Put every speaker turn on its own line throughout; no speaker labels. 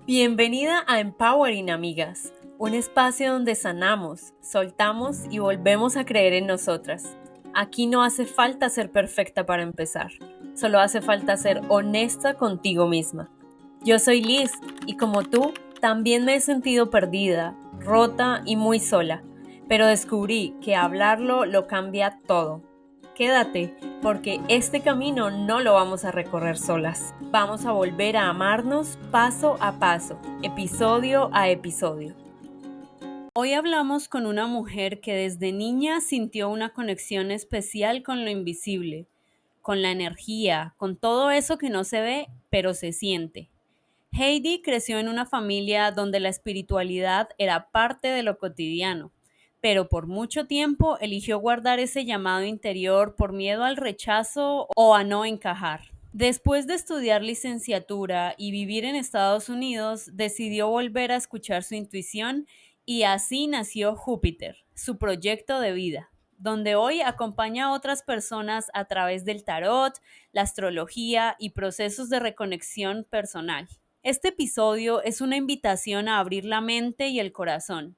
Bienvenida a Empowering Amigas, un espacio donde sanamos, soltamos y volvemos a creer en nosotras. Aquí no hace falta ser perfecta para empezar, solo hace falta ser honesta contigo misma. Yo soy Liz y como tú, también me he sentido perdida, rota y muy sola, pero descubrí que hablarlo lo cambia todo. Quédate, porque este camino no lo vamos a recorrer solas. Vamos a volver a amarnos paso a paso, episodio a episodio. Hoy hablamos con una mujer que desde niña sintió una conexión especial con lo invisible, con la energía, con todo eso que no se ve, pero se siente. Heidi creció en una familia donde la espiritualidad era parte de lo cotidiano, pero por mucho tiempo eligió guardar ese llamado interior por miedo al rechazo o a no encajar. Después de estudiar licenciatura y vivir en Estados Unidos, decidió volver a escuchar su intuición y así nació Júpiter, su proyecto de vida, donde hoy acompaña a otras personas a través del tarot, la astrología y procesos de reconexión personal. Este episodio es una invitación a abrir la mente y el corazón.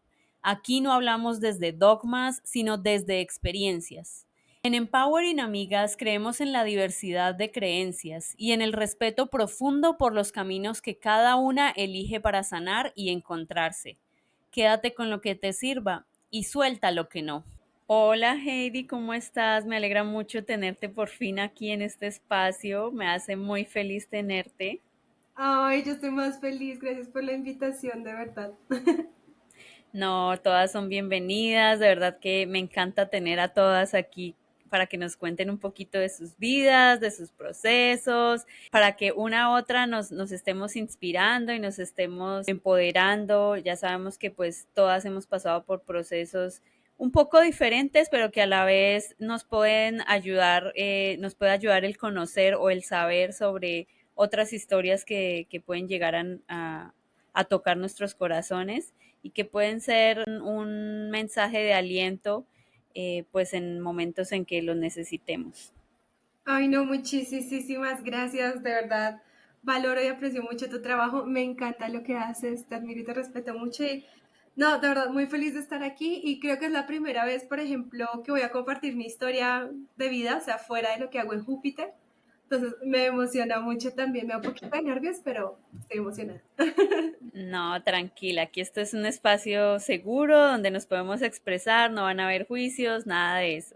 Aquí no hablamos desde dogmas, sino desde experiencias. En Empowering Amigas creemos en la diversidad de creencias y en el respeto profundo por los caminos que cada una elige para sanar y encontrarse. Quédate con lo que te sirva y suelta lo que no. Hola Heidi, ¿cómo estás? Me alegra mucho tenerte por fin aquí en este espacio. Me hace muy feliz tenerte.
Ay, yo estoy más feliz, gracias por la invitación, de verdad.
No, todas son bienvenidas, de verdad que me encanta tener a todas aquí para que nos cuenten un poquito de sus vidas, de sus procesos, para que una a otra nos estemos inspirando y nos estemos empoderando. Ya sabemos que pues todas hemos pasado por procesos un poco diferentes, pero que a la vez nos pueden ayudar, nos puede ayudar el conocer o el saber sobre otras historias que pueden llegar a tocar nuestros corazones y que pueden ser un mensaje de aliento pues en momentos en que lo necesitemos.
Ay, no, muchísimas gracias, de verdad. Valoro y aprecio mucho tu trabajo, me encanta lo que haces, te admiro y te respeto mucho. Y, no, de verdad, muy feliz de estar aquí y creo que es la primera vez, por ejemplo, que voy a compartir mi historia de vida, o sea, fuera de lo que hago en Júpiter. Entonces, me emociona mucho también, me da un poquito de nervios, pero estoy emocionada.
No, tranquila, aquí esto es un espacio seguro donde nos podemos expresar, no van a haber juicios, nada de eso.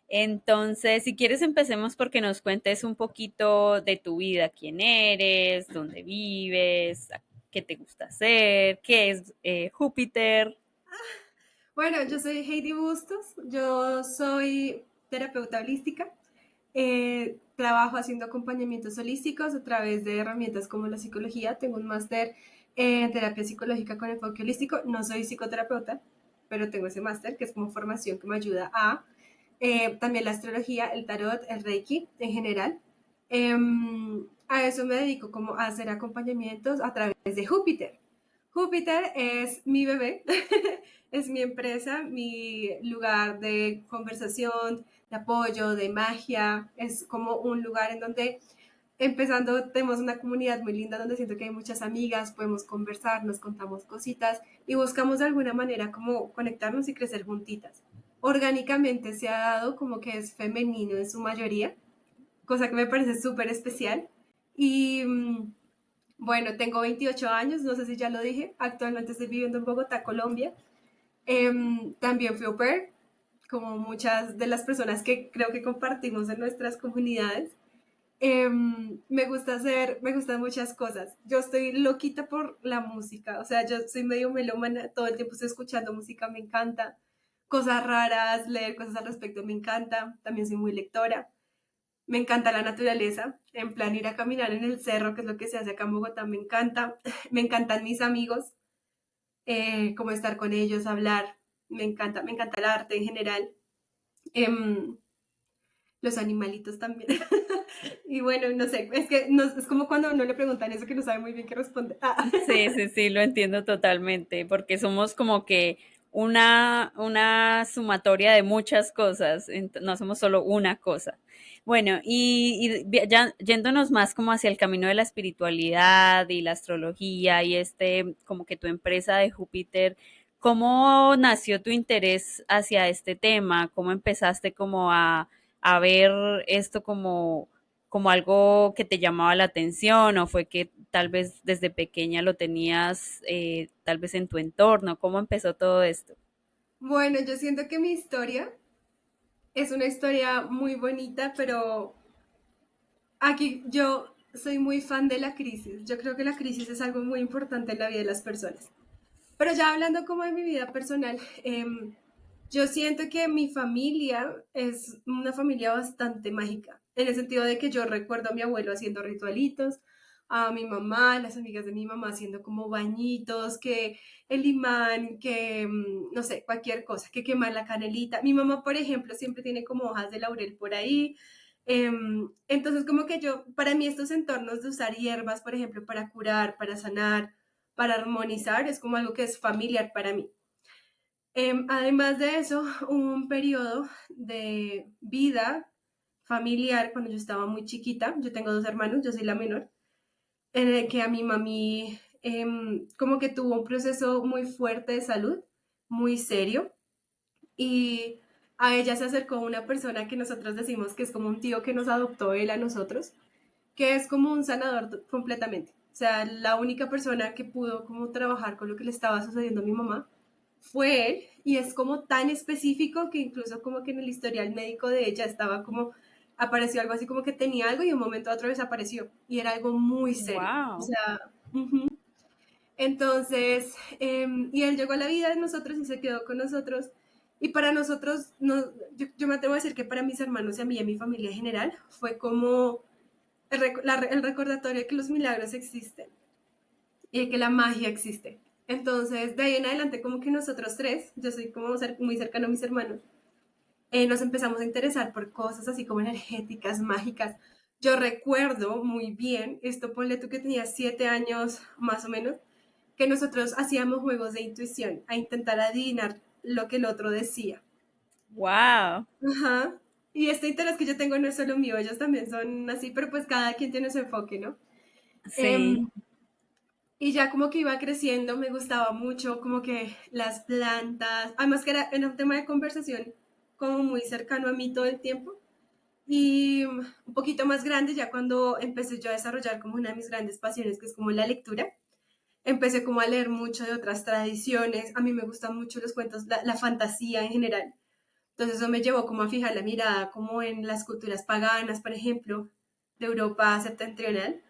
Entonces, si quieres, empecemos porque nos cuentes un poquito de tu vida, quién eres, dónde vives, qué te gusta hacer, qué es Júpiter.
Bueno, yo soy Heidi Bustos, yo soy terapeuta holística. Trabajo haciendo acompañamientos holísticos a través de herramientas como la psicología. Tengo un máster en terapia psicológica con enfoque holístico. No soy psicoterapeuta, pero tengo ese máster que es como formación que me ayuda a también la astrología, el tarot, el reiki en general. A eso me dedico como a hacer acompañamientos a través de Júpiter. Júpiter es mi bebé, es mi empresa, mi lugar de conversación, de apoyo, de magia. Es como un lugar en donde empezando tenemos una comunidad muy linda donde siento que hay muchas amigas, podemos conversar, nos contamos cositas y buscamos de alguna manera como conectarnos y crecer juntitas. Orgánicamente se ha dado como que es femenino en su mayoría, cosa que me parece súper especial. Y bueno, tengo 28 años, no sé si ya lo dije, actualmente estoy viviendo en Bogotá, Colombia. También fui au pair, como muchas de las personas que creo que compartimos en nuestras comunidades. Me gustan muchas cosas. Yo estoy loquita por la música, o sea, yo soy medio melómana, todo el tiempo estoy escuchando música, me encanta. Cosas raras, leer cosas al respecto, me encanta. También soy muy lectora. Me encanta la naturaleza, en plan ir a caminar en el cerro, que es lo que se hace acá en Bogotá, me encanta. Me encantan mis amigos, como estar con ellos, hablar. Me encanta el arte en general. Em, los animalitos también. Y bueno, no sé, es que es como cuando a uno le preguntan eso que no sabe muy bien qué responder. Ah.
Sí, sí, sí, lo entiendo totalmente, porque somos como que una sumatoria de muchas cosas, no somos solo una cosa.
Bueno, ya yéndonos más como hacia el camino de la espiritualidad y la astrología y como que tu empresa de Júpiter, ¿cómo nació tu interés hacia este tema? ¿Cómo empezaste como a ver esto como algo que te llamaba la atención o fue que tal vez desde pequeña lo tenías tal vez en tu entorno? ¿Cómo empezó todo esto?
Bueno, yo siento que mi historia es una historia muy bonita, pero aquí yo soy muy fan de la crisis. Yo creo que la crisis es algo muy importante en la vida de las personas. Pero ya hablando como de mi vida personal, yo siento que mi familia es una familia bastante mágica, en el sentido de que yo recuerdo a mi abuelo haciendo ritualitos, a mi mamá, las amigas de mi mamá haciendo como bañitos, que el imán, que no sé, cualquier cosa, que quemar la canelita. Mi mamá, por ejemplo, siempre tiene como hojas de laurel por ahí. Entonces, como que yo, para mí estos entornos de usar hierbas, por ejemplo, para curar, para sanar, para armonizar, es como algo que es familiar para mí. Además de eso, hubo un periodo de vida familiar cuando yo estaba muy chiquita. Yo tengo dos hermanos, yo soy la menor, en el que a mi mami como que tuvo un proceso muy fuerte de salud, muy serio, y a ella se acercó una persona que nosotros decimos que es como un tío que nos adoptó él a nosotros, que es como un sanador completamente. O sea, la única persona que pudo como trabajar con lo que le estaba sucediendo a mi mamá fue él, y es como tan específico que incluso como que en el historial médico de ella estaba como, apareció algo así como que tenía algo y de un momento a otro desapareció, y era algo muy serio. O
Wow.
sea, entonces, y él llegó a la vida de nosotros y se quedó con nosotros. Y para nosotros, no, yo me atrevo a decir que para mis hermanos y a mí y a mi familia en general, fue como el recordatorio de que los milagros existen y de que la magia existe. Entonces, de ahí en adelante, como que nosotros tres, yo soy como muy cercano a mis hermanos, nos empezamos a interesar por cosas así como energéticas, mágicas. Yo recuerdo muy bien, esto ponle tú que tenías 7 años más o menos, que nosotros hacíamos juegos de intuición, a intentar adivinar lo que el otro decía.
Wow.
Ajá. Y este interés que yo tengo no es solo mío, ellos también son así, pero pues cada quien tiene su enfoque, ¿no?
Sí.
Em, y ya como que iba creciendo, me gustaba mucho como que las plantas, además que era un tema de conversación como muy cercano a mí todo el tiempo. Y un poquito más grande, ya cuando empecé yo a desarrollar como una de mis grandes pasiones, que es como la lectura, empecé como a leer mucho de otras tradiciones. A mí me gustan mucho los cuentos, la fantasía en general. Entonces eso me llevó como a fijar la mirada como en las culturas paganas, por ejemplo, de Europa septentrional.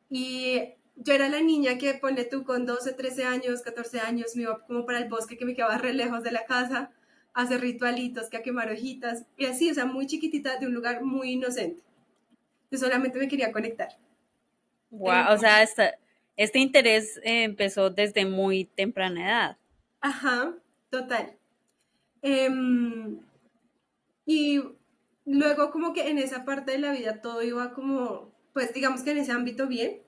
Y yo era la niña que, ponle tú, con 12 13 años, 14 años, me iba como para el bosque que me quedaba re lejos de la casa, a hacer ritualitos, que a quemar hojitas, y así, o sea, muy chiquitita, de un lugar muy inocente. Yo solamente me quería conectar.
Wow. O sea, este interés empezó desde muy temprana edad.
Ajá, total. Em, y luego como que en esa parte de la vida todo iba como, pues digamos que en ese ámbito bien.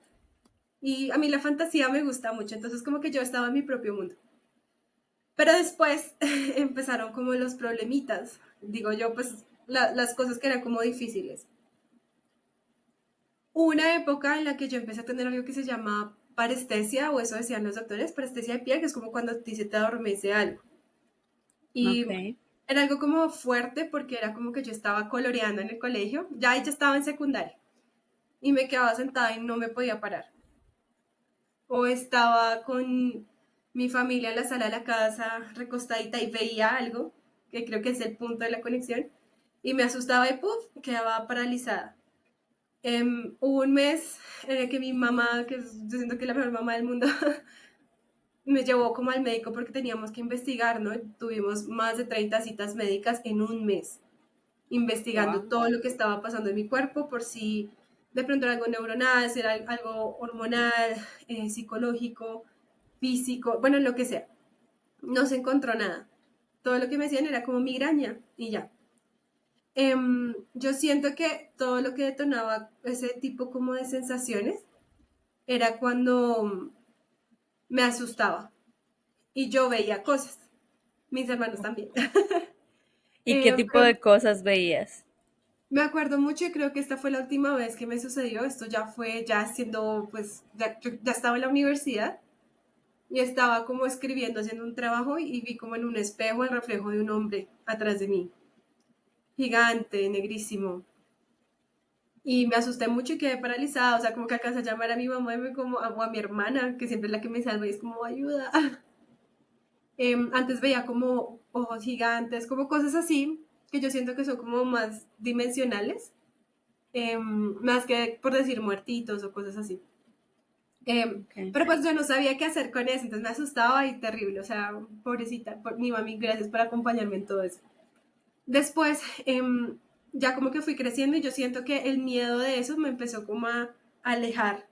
Y a mí la fantasía me gusta mucho, entonces como que yo estaba en mi propio mundo. Pero después empezaron como los problemitas, digo yo, pues las cosas que eran como difíciles. Hubo una época en la que yo empecé a tener algo que se llama parestesia, o eso decían los doctores, parestesia de piel, que es como cuando a ti se te adormece algo. Y
Ok.
era algo como fuerte porque era como que yo estaba coloreando en el colegio, ya estaba en secundaria, y me quedaba sentada y no me podía parar. O estaba con mi familia en la sala de la casa, recostadita y veía algo, que creo que es el punto de la conexión, y me asustaba y ¡puf! Quedaba paralizada. Hubo un mes en el que mi mamá, que yo siento que es la mejor mamá del mundo, me llevó como al médico porque teníamos que investigar, ¿no? Tuvimos más de 30 citas médicas en un mes, investigando
Wow.
todo lo que estaba pasando en mi cuerpo, por si de pronto era algo neuronal, si era algo hormonal, psicológico, físico, bueno, lo que sea. No se encontró nada. Todo lo que me decían era como migraña y ya. Yo siento que todo lo que detonaba ese tipo como de sensaciones era cuando me asustaba y yo veía cosas. Mis hermanos también.
¿Y qué tipo
Pero
de cosas veías?
Me acuerdo mucho y creo que esta fue la última vez que me sucedió. Esto ya fue, ya siendo, pues, yo ya estaba en la universidad y estaba como escribiendo, haciendo un trabajo y vi como en un espejo el reflejo de un hombre atrás de mí, gigante, negrísimo. Y me asusté mucho y quedé paralizada, o sea, como que alcancé a llamar a mi mamá y como, o a mi hermana, que siempre es la que me salva y es como, ayuda. Antes veía como ojos gigantes, como cosas así, que yo siento que son como más dimensionales, más que por decir muertitos o cosas así.
Okay.
Pero pues yo no sabía qué hacer con eso, entonces me asustaba y terrible, o sea, pobrecita, mi mami, gracias por acompañarme en todo eso. Después, ya como que fui creciendo y yo siento que el miedo de eso me empezó como a alejar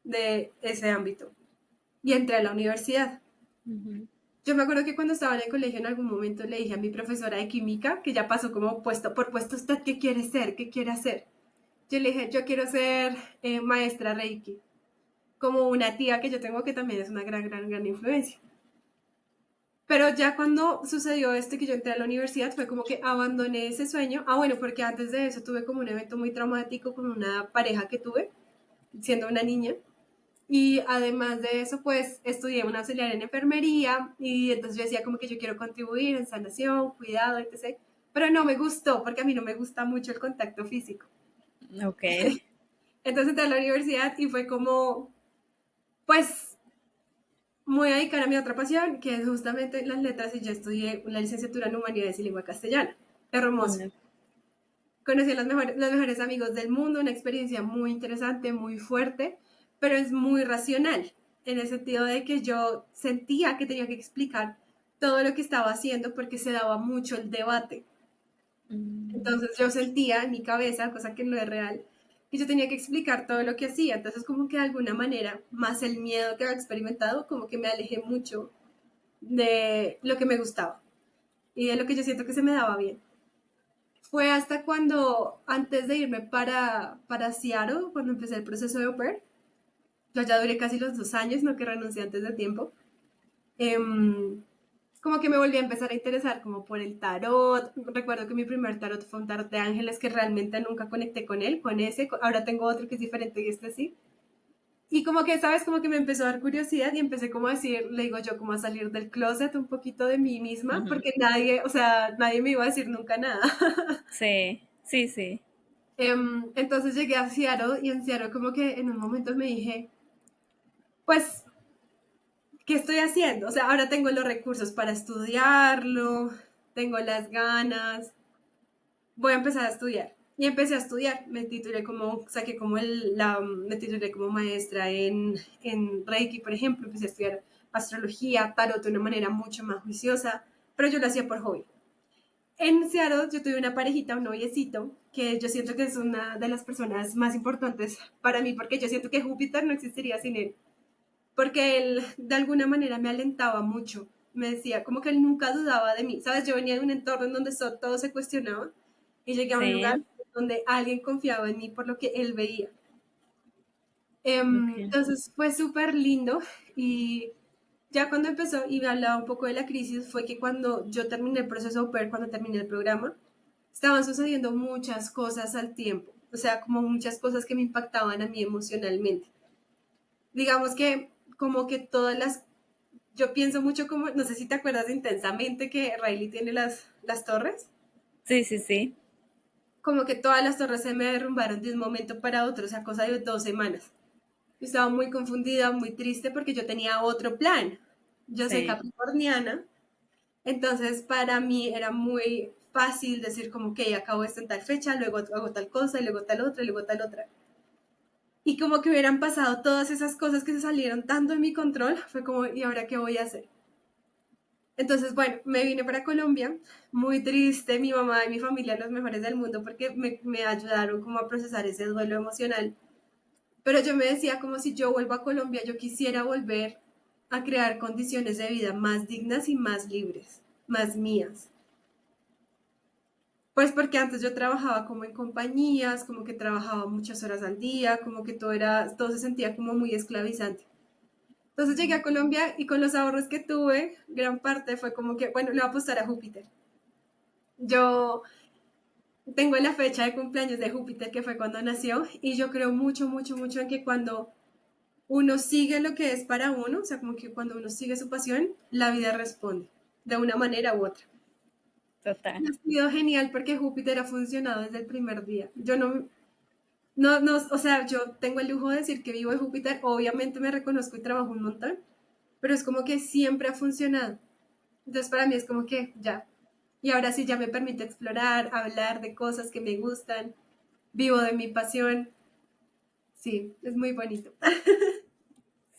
de ese ámbito y entré a la universidad.
Ujú.
Yo me acuerdo que cuando estaba en el colegio en algún momento le dije a mi profesora de química, que ya pasó como puesto por puesto, ¿usted qué quiere ser? ¿Qué quiere hacer? Yo le dije, yo quiero ser maestra Reiki, como una tía que yo tengo que también es una gran influencia. Pero ya cuando sucedió esto que yo entré a la universidad fue como que abandoné ese sueño. Ah, bueno, porque antes de eso tuve como un evento muy traumático con una pareja que tuve siendo una niña. Y además de eso, pues estudié una auxiliar en enfermería y entonces yo decía como que yo quiero contribuir en sanación, cuidado, etc. Pero no me gustó porque a mí no me gusta mucho el contacto físico.
Ok.
Entonces entré a la universidad y fue como, pues, muy a dedicar a mi otra pasión, que es justamente las letras y yo estudié la licenciatura en Humanidades y Lengua Castellana. Hermoso.
Bueno,
Conocí a los mejores amigos del mundo, una experiencia muy interesante, muy fuerte, pero es muy racional, en el sentido de que yo sentía que tenía que explicar todo lo que estaba haciendo porque se daba mucho el debate.
mm,
Entonces yo sentía en mi cabeza, cosa que no es real, que yo tenía que explicar todo lo que hacía. Entonces como que de alguna manera, más el miedo que había experimentado, como que me alejé mucho de lo que me gustaba y de lo que yo siento que se me daba bien. Fue hasta cuando, antes de irme para Seattle, cuando empecé el proceso de au pair, yo ya duré casi los 2 años, no que renuncié antes de tiempo, como que me volví a empezar a interesar como por el tarot. Recuerdo que mi primer tarot fue un tarot de ángeles que realmente nunca conecté con él, con ese. Ahora tengo otro que es diferente y este sí. Y como que, ¿sabes? Como que me empezó a dar curiosidad y empecé como a decir, le digo yo, como a salir del closet un poquito de mí misma,
ujú.
porque nadie, o sea, nadie me iba a decir nunca nada.
Sí, sí, sí.
Entonces llegué a Seattle y en Seattle como que en un momento me dije, pues, ¿qué estoy haciendo? O sea, ahora tengo los recursos para estudiarlo, tengo las ganas, voy a empezar a estudiar. Y empecé a estudiar, me titulé como, saqué como me titulé como maestra en Reiki, por ejemplo, empecé a estudiar astrología, tarot de una manera mucho más juiciosa, pero yo lo hacía por hobby. En Seattle yo tuve una parejita, un noviecito, que yo siento que es una de las personas más importantes para mí, porque yo siento que Júpiter no existiría sin él, porque él de alguna manera me alentaba mucho, me decía como que él nunca dudaba de mí, ¿sabes? Yo venía de un entorno en donde todo se cuestionaba y llegué a un lugar
Sí,
donde alguien confiaba en mí por lo que él veía.
ok.
Entonces fue súper lindo y ya cuando empezó y me hablaba un poco de la crisis fue que cuando yo terminé el proceso au pair, cuando terminé el programa, estaban sucediendo muchas cosas al tiempo, o sea, como muchas cosas que me impactaban a mí emocionalmente. Digamos que como que todas yo pienso mucho como, no sé si te acuerdas de Intensamente que Riley tiene las torres,
Sí, sí, sí.
como que todas las torres se me derrumbaron de un momento para otro, o sea, cosa de 2 semanas. Yo estaba muy confundida, muy triste porque yo tenía otro plan. Yo soy
Sí.
capricorniana, entonces para mí era muy fácil decir como que acabo esto en tal fecha, luego hago tal cosa, y luego tal otra, y luego tal otra. Y como que hubieran pasado todas esas cosas que se salieron tanto de mi control, fue como, ¿y ahora qué voy a hacer? Entonces, bueno, me vine para Colombia, muy triste, mi mamá y mi familia, los mejores del mundo, porque me ayudaron como a procesar ese duelo emocional. Pero yo me decía como si yo vuelvo a Colombia, yo quisiera volver a crear condiciones de vida más dignas y más libres, más mías. Pues porque antes yo trabajaba como en compañías, como que trabajaba muchas horas al día, como que todo se sentía como muy esclavizante. Entonces llegué a Colombia y con los ahorros que tuve, gran parte fue como que, bueno, le voy a apostar a Júpiter. Yo tengo la fecha de cumpleaños de Júpiter, que fue cuando nació, y yo creo mucho, mucho, mucho en que cuando uno sigue lo que es para uno, o sea, como que cuando uno sigue su pasión, la vida responde de una manera u otra.
Total.
Y ha sido genial porque Júpiter ha funcionado desde el primer día. Yo o sea, yo tengo el lujo de decir que vivo de Júpiter, obviamente me reconozco y trabajo un montón, pero es como que siempre ha funcionado. Entonces para mí es como que ya. Y ahora sí ya me permite explorar, hablar de cosas que me gustan, vivo de mi pasión. Sí, es muy bonito.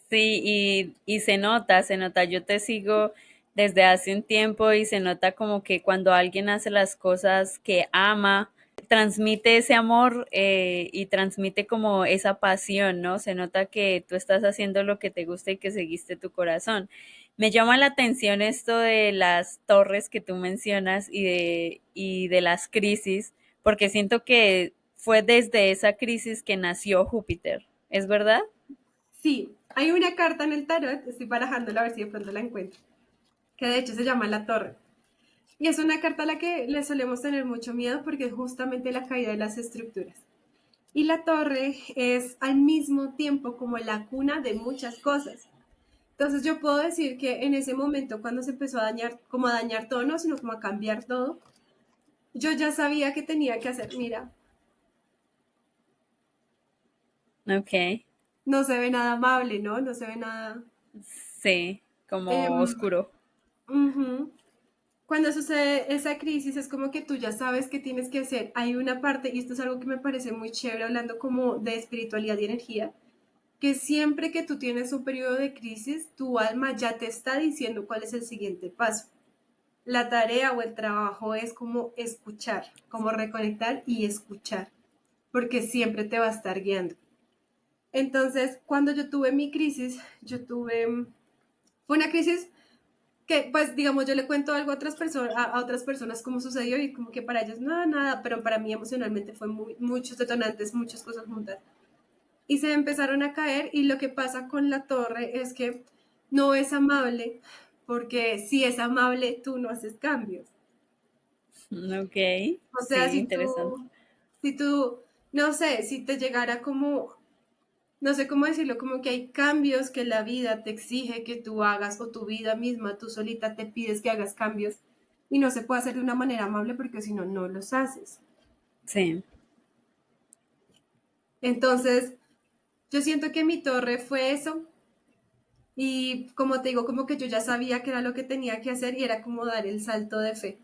Sí, y se nota, yo te sigo desde hace un tiempo y se nota como que cuando alguien hace las cosas que ama, transmite ese amor y transmite como esa pasión, ¿no? Se nota que tú estás haciendo lo que te gusta y que seguiste tu corazón. Me llama la atención esto de las torres que tú mencionas y de las crisis, porque siento que fue desde esa crisis que nació Júpiter, ¿es verdad?
Sí, hay una carta en el tarot, estoy barajándola a ver si de pronto la encuentro, que de hecho se llama La Torre. Y es una carta a la que le solemos tener mucho miedo porque es justamente la caída de las estructuras. Y la torre es al mismo tiempo como la cuna de muchas cosas. Entonces yo puedo decir que en ese momento cuando se empezó a dañar, como a dañar todo, no, sino como a cambiar todo, yo ya sabía que tenía que hacer, mira,
Ok.
no se ve nada amable, ¿no? No se ve nada...
Sí, como
em,
oscuro.
ujú. Cuando sucede esa crisis es como que tú ya sabes qué tienes que hacer. Hay una parte, y esto es algo que me parece muy chévere hablando como de espiritualidad y energía, que siempre que tú tienes un periodo de crisis, tu alma ya te está diciendo cuál es el siguiente paso. La tarea o el trabajo es como escuchar, como reconectar y escuchar, porque siempre te va a estar guiando. Entonces, cuando yo tuve mi crisis, fue una crisis que, pues, digamos, yo le cuento algo a otras personas, a otras personas cómo sucedió y como que para ellos no, nada, pero para mí emocionalmente fue muchos detonantes, muchas cosas juntas. Y se empezaron a caer y lo que pasa con la torre es que no es amable, porque si es amable, tú no haces cambios.
Ok,
O sea,
sí, interesante.
si tú, no sé, si te llegara como, no sé cómo decirlo, como que hay cambios que la vida te exige que tú hagas o tu vida misma, tú solita te pides que hagas cambios y no se puede hacer de una manera amable porque si no, no los haces.
Sí.
Entonces, yo siento que mi torre fue eso y como te digo, como que yo ya sabía que era lo que tenía que hacer y era como dar el salto de fe.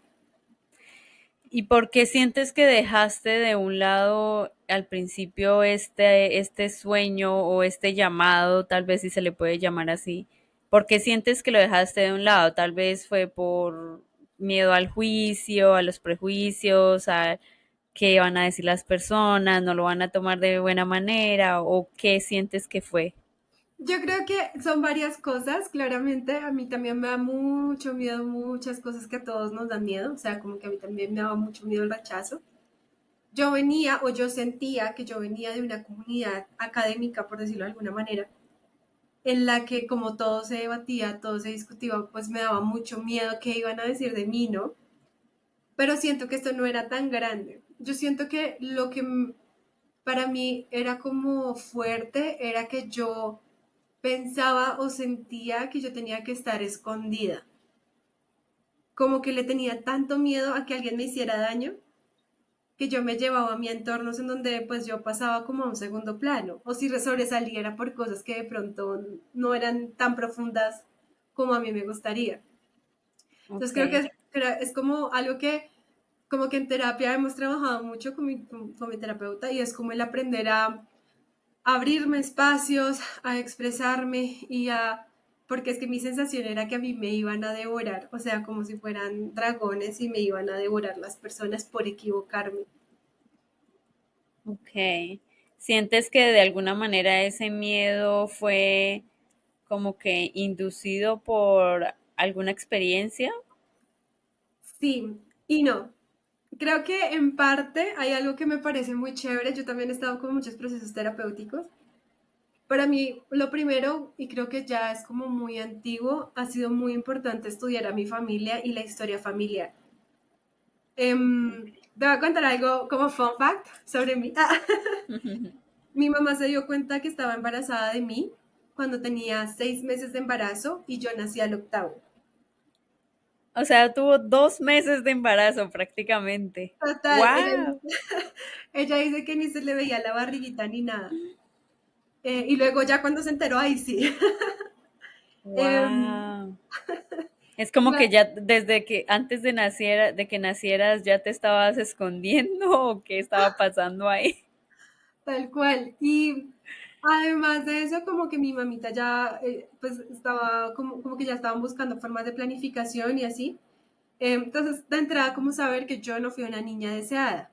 ¿Y por qué sientes que dejaste de un lado al principio este sueño o este llamado, tal vez si se le puede llamar así? ¿Por qué sientes que lo dejaste de un lado? Tal vez fue por miedo al juicio, a los prejuicios, a qué van a decir las personas, no lo van a tomar de buena manera, o qué sientes que fue.
Yo creo que son varias cosas, claramente. A mí también me da mucho miedo, muchas cosas que a todos nos dan miedo. O sea, como que a mí también me daba mucho miedo el rechazo. Yo venía o yo sentía que yo venía de una comunidad académica, por decirlo de alguna manera, en la que como todo se debatía, todo se discutía, pues me daba mucho miedo qué iban a decir de mí, ¿no? Pero siento que esto no era tan grande. Yo siento que lo que para mí era como fuerte era que yo pensaba o sentía que yo tenía que estar escondida, como que le tenía tanto miedo a que alguien me hiciera daño que yo me llevaba a mi entornos en donde pues yo pasaba como a un segundo plano, o si sobresaliera por cosas que de pronto no eran tan profundas como a mí me gustaría. Entonces creo que
Ok.
es como algo que como que en terapia hemos trabajado mucho con mi terapeuta y es como el aprender a abrirme espacios, a expresarme y a... Porque es que mi sensación era que a mí me iban a devorar, o sea, como si fueran dragones y me iban a devorar las personas por equivocarme.
Ok. ¿Sientes que de alguna manera ese miedo fue como que inducido por alguna experiencia?
Sí y no. Creo que en parte hay algo que me parece muy chévere. Yo también he estado con muchos procesos terapéuticos. Para mí, lo primero, y creo que ya es como muy antiguo, ha sido muy importante estudiar a mi familia y la historia familiar. Em,
Ok.
Te voy a contar algo como fun fact sobre mí. Mi mamá se dio cuenta que estaba embarazada de mí cuando tenía 6 meses de embarazo y yo nací al octavo.
O sea, tuvo 2 meses de embarazo prácticamente.
Total,
¡Wow!
ella dice que ni se le veía la barriguita ni nada. Y luego ya cuando se enteró, ahí sí. Em,
¡Wow! Es como que ya desde que antes de que nacieras ya te estabas escondiendo o qué estaba pasando ahí.
Tal cual. Y además de eso, como que mi mamita ya, pues estaba, como que ya estaban buscando formas de planificación y así. Entonces, de entrada, como saber que yo no fui una niña deseada.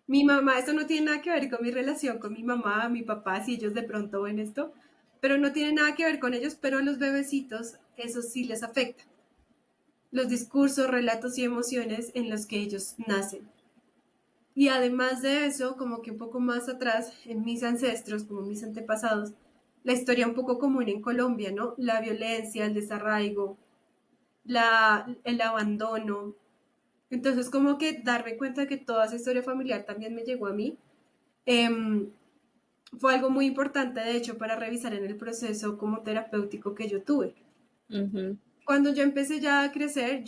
Mi mamá, esto no tiene nada que ver con mi relación con mi mamá, mi papá, si ellos de pronto ven esto, pero no tiene nada que ver con ellos, pero a los bebecitos eso sí les afecta. Los discursos, relatos y emociones en los que ellos nacen. Y además de eso, como que un poco más atrás, en mis ancestros, como mis antepasados, la historia un poco común en Colombia, ¿no? La violencia, el desarraigo, el abandono. Entonces, como que darme cuenta que toda esa historia familiar también me llegó a mí, em, fue algo muy importante, de hecho, para revisar en el proceso como terapéutico que yo tuve.
Ujú.
Cuando yo empecé ya a crecer,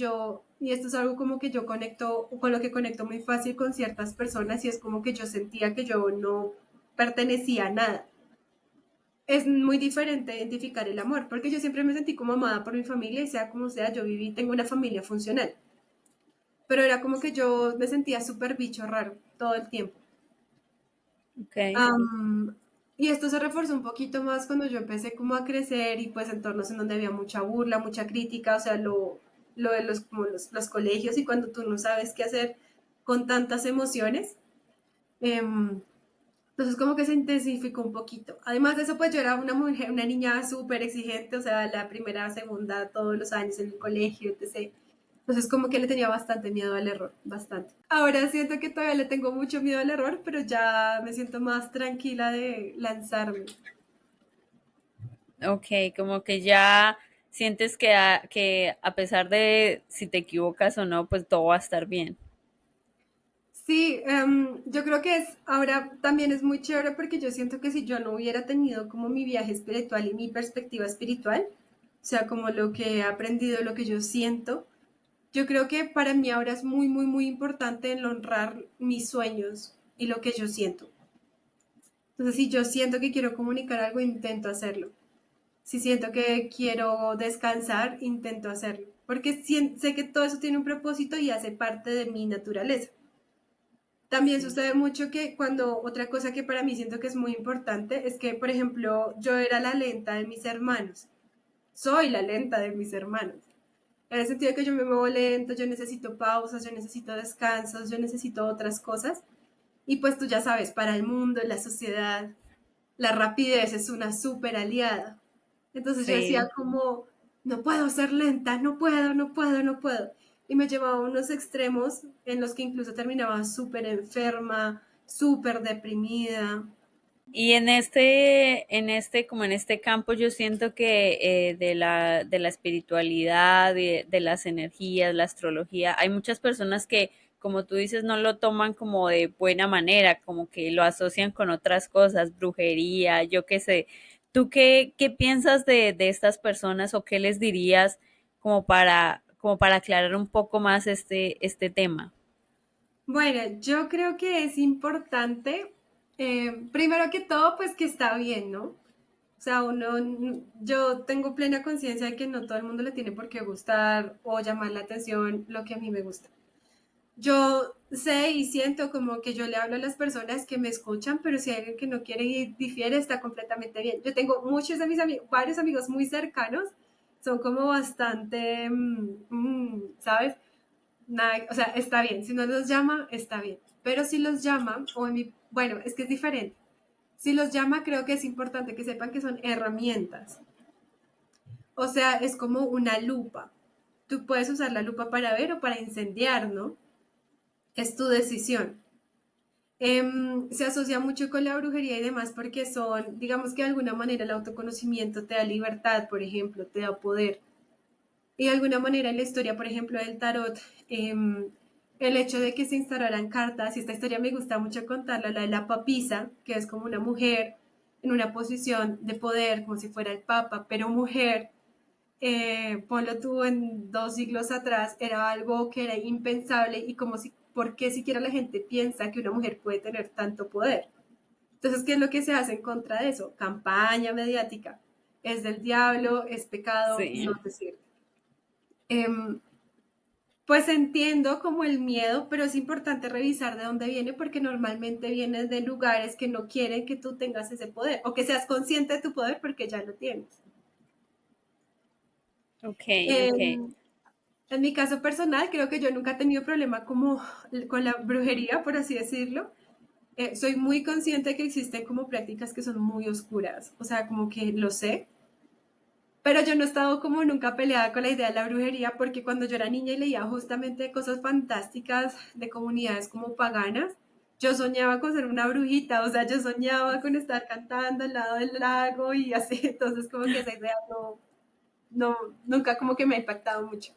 y esto es algo como que yo conecto, con lo que conecto muy fácil con ciertas personas, y es como que yo sentía que yo no pertenecía a nada. Es muy diferente identificar el amor, porque yo siempre me sentí como amada por mi familia, y sea como sea, yo viví, tengo una familia funcional. Pero era como que yo me sentía súper bicho raro todo el tiempo.
Ok.
Am, y esto se reforzó un poquito más cuando yo empecé como a crecer y pues entornos en donde había mucha burla, mucha crítica, o sea, lo de como los colegios y cuando tú no sabes qué hacer con tantas emociones. em, entonces como que se intensificó un poquito. Además de eso, pues yo era una mujer, una niña súper exigente, o sea, la primera, segunda, todos los años en el colegio, etc. Entonces como que le tenía bastante miedo al error, bastante. Ahora siento que todavía le tengo mucho miedo al error, pero ya me siento más tranquila de lanzarme.
Ok, como que ya sientes que a pesar de si te equivocas o no, pues todo va a estar bien.
Sí, yo creo que ahora también es muy chévere porque yo siento que si yo no hubiera tenido como mi viaje espiritual y mi perspectiva espiritual, o sea, como lo que he aprendido, lo que yo siento, yo creo que para mí ahora es muy, muy, muy importante el honrar mis sueños y lo que yo siento. Entonces, si yo siento que quiero comunicar algo, intento hacerlo. Si siento que quiero descansar, intento hacerlo. Porque sé que todo eso tiene un propósito y hace parte de mi naturaleza. También
Sí.
sucede mucho que cuando otra cosa que para mí siento que es muy importante es que, por ejemplo, yo era la lenta de mis hermanos. Soy la lenta de mis hermanos. En el sentido de que yo me muevo lento, yo necesito pausas, yo necesito descansos, yo necesito otras cosas. Y pues tú ya sabes, para el mundo, la sociedad, la rapidez es una súper aliada. Entonces yo decía
Sí.
como, no puedo ser lenta, no puedo, no puedo, no puedo. Y me llevaba a unos extremos en los que incluso terminaba súper enferma, súper deprimida.
Y como en este campo, yo siento que de la espiritualidad, de las energías, la astrología, hay muchas personas que, como tú dices, no lo toman como de buena manera, como que lo asocian con otras cosas, brujería, yo qué sé. ¿Tú qué piensas de estas personas o qué les dirías como para aclarar un poco más este tema?
Bueno, yo creo que es importante, primero que todo, pues que está bien, ¿no? O sea, yo tengo plena conciencia de que no todo el mundo le tiene por qué gustar o llamar la atención lo que a mí me gusta. Yo sé y siento como que yo le hablo a las personas que me escuchan, pero si hay alguien que no quiere y difiere, está completamente bien. Yo tengo muchos de mis amigos, varios amigos muy cercanos, son como bastante, ¿sabes? Nada, o sea, está bien. Si no los llama, está bien. Pero si los llama, bueno, es que es diferente. Si los llama, creo que es importante que sepan que son herramientas. O sea, es como una lupa. Tú puedes usar la lupa para ver o para incendiar, ¿no? Es tu decisión. Se asocia mucho con la brujería y demás porque digamos que de alguna manera el autoconocimiento te da libertad, por ejemplo, te da poder. Y de alguna manera en la historia, por ejemplo, del tarot, el hecho de que se instauraran cartas, y esta historia me gusta mucho contarla, la de la papisa, que es como una mujer en una posición de poder, como si fuera el papa, pero mujer, ponlo tú en 2 siglos atrás, era algo que era impensable y como si, ¿por qué siquiera la gente piensa que una mujer puede tener tanto poder? Entonces, ¿qué es lo que se hace en contra de eso? Campaña mediática. Es del diablo, es pecado, no
Sí.
te sirve. Pues entiendo como el miedo, pero es importante revisar de dónde viene porque normalmente viene de lugares que no quieren que tú tengas ese poder o que seas consciente de tu poder porque ya lo tienes.
Ok, ok.
En, en mi caso personal, creo que yo nunca he tenido problema como con la brujería, por así decirlo. Soy muy consciente que existen como prácticas que son muy oscuras, o sea, como que lo sé, pero yo no he estado como nunca peleada con la idea de la brujería porque cuando yo era niña y leía justamente cosas fantásticas de comunidades como paganas, yo soñaba con ser una brujita, o sea, yo soñaba con estar cantando al lado del lago y así, entonces como que esa idea no, nunca como que me ha impactado mucho.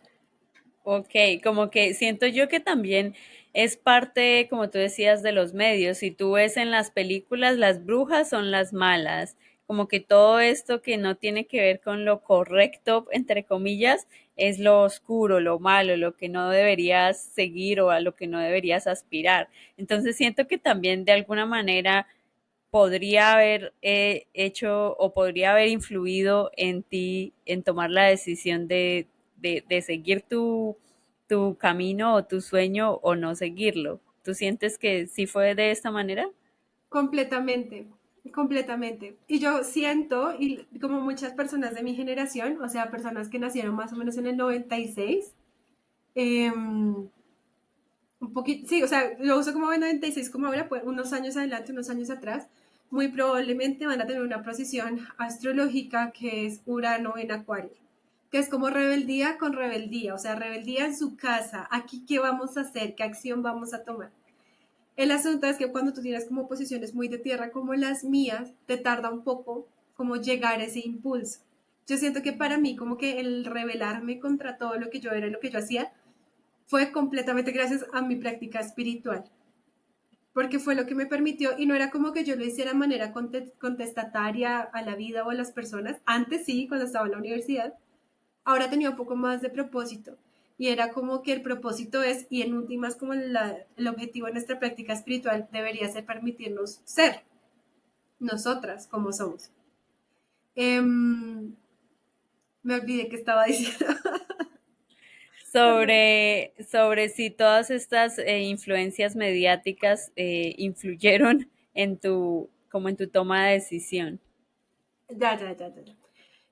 Ok, como que siento yo que también es parte, como tú decías, de los medios. Si tú ves en las películas, las brujas son las malas. Como que todo esto que no tiene que ver con lo correcto, entre comillas, es lo oscuro, lo malo, lo que no deberías seguir o a lo que no deberías aspirar. Entonces siento que también de alguna manera podría haber hecho o podría haber influido en ti en tomar la decisión de seguir tu camino o tu sueño o no seguirlo. ¿Tú sientes que sí fue de esta manera?
Completamente, completamente. Y yo siento, y como muchas personas de mi generación, o sea, personas que nacieron más o menos en el 96, un poquito, sí, o sea, lo uso como en 96 como ahora, pues unos años adelante, unos años atrás, muy probablemente van a tener una posición astrológica que es Urano en Acuario, que es como rebeldía con rebeldía, o sea, rebeldía en su casa, aquí qué vamos a hacer, qué acción vamos a tomar. El asunto es que cuando tú tienes como posiciones muy de tierra como las mías, te tarda un poco como llegar a ese impulso. Yo siento que para mí como que el rebelarme contra todo lo que yo era y lo que yo hacía fue completamente gracias a mi práctica espiritual, porque fue lo que me permitió y no era como que yo lo hiciera de manera contestataria a la vida o a las personas. Antes sí, cuando estaba en la universidad, ahora tenía un poco más de propósito. Y era como que el propósito es, y en últimas como el objetivo de nuestra práctica espiritual debería ser permitirnos ser nosotras como somos. Me olvidé que estaba diciendo.
Sobre si todas estas influencias mediáticas influyeron en como en tu toma de decisión.
Ya.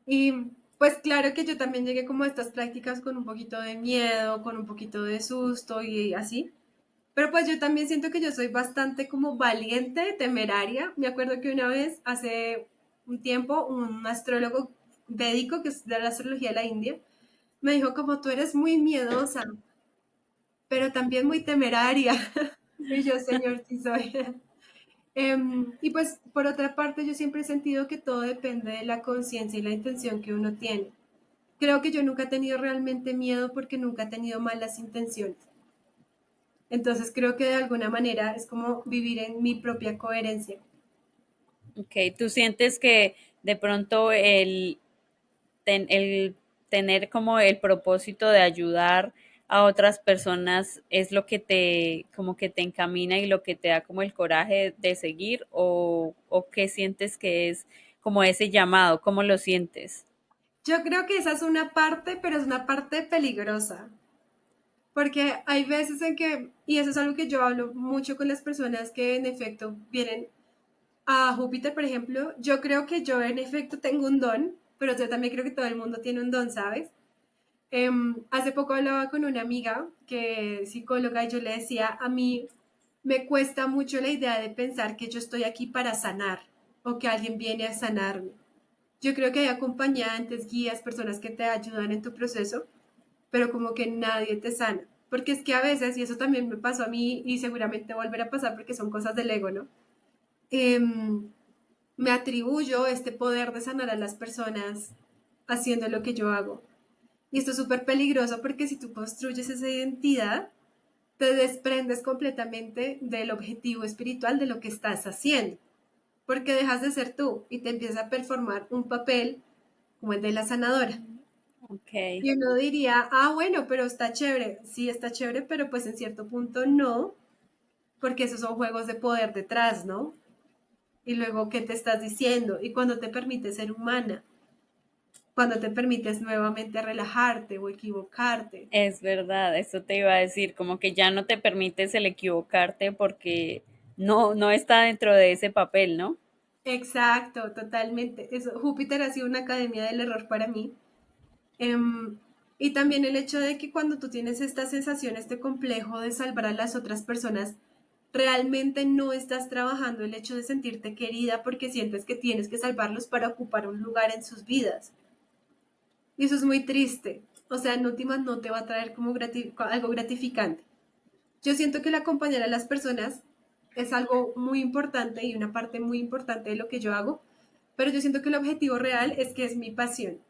Y pues claro que yo también llegué como a estas prácticas con un poquito de miedo, con un poquito de susto y así. Pero pues yo también siento que yo soy bastante como valiente, temeraria. Me acuerdo que una vez, hace un tiempo, un astrólogo védico, que es de la astrología de la India, me dijo como tú eres muy miedosa, pero también muy temeraria. Y yo, señor, sí soy. Y pues por otra parte, yo siempre he sentido que todo depende de la conciencia y la intención que uno tiene. Creo que yo nunca he tenido realmente miedo porque nunca he tenido malas intenciones. Entonces creo que de alguna manera es como vivir en mi propia coherencia.
Ok, ¿tú sientes que de pronto el tener como el propósito de ayudar a otras personas es lo que te, como que te encamina y lo que te da como el coraje de seguir o qué sientes que es como ese llamado, cómo lo sientes?
Yo creo que esa es una parte, pero es una parte peligrosa, porque hay veces en que, y eso es algo que yo hablo mucho con las personas que en efecto vienen a Júpiter, por ejemplo, yo creo que yo en efecto tengo un don, pero yo también creo que todo el mundo tiene un don, ¿sabes? Hace poco hablaba con una amiga que es psicóloga y yo le decía, a mí me cuesta mucho la idea de pensar que yo estoy aquí para sanar o que alguien viene a sanarme. Yo creo que hay acompañantes, guías, personas que te ayudan en tu proceso, pero como que nadie te sana. Porque es que a veces, y eso también me pasó a mí y seguramente volverá a pasar porque son cosas del ego, ¿no? Em, Me atribuyo este poder de sanar a las personas haciendo lo que yo hago. Y esto es súper peligroso porque si tú construyes esa identidad, te desprendes completamente del objetivo espiritual de lo que estás haciendo, porque dejas de ser tú y te empiezas a performar un papel como el de la sanadora.
Ok.
Y uno diría, bueno, pero está chévere, sí está chévere, pero pues en cierto punto no, porque esos son juegos de poder detrás, ¿no? Y luego, ¿qué te estás diciendo? Y cuando te permites ser humana, cuando te permites nuevamente relajarte o equivocarte.
Es verdad, eso te iba a decir, como que ya no te permites el equivocarte porque no está dentro de ese papel, ¿no?
Exacto, totalmente. Eso, Júpiter ha sido una academia del error para mí. Em, y también el hecho de que cuando tú tienes esta sensación, este complejo de salvar a las otras personas, realmente no estás trabajando el hecho de sentirte querida porque sientes que tienes que salvarlos para ocupar un lugar en sus vidas. Y eso es muy triste. O sea, en últimas no te va a traer como algo gratificante. Yo siento que el acompañar a las personas es algo muy importante y una parte muy importante de lo que yo hago, pero yo siento que el objetivo real es que es mi pasión.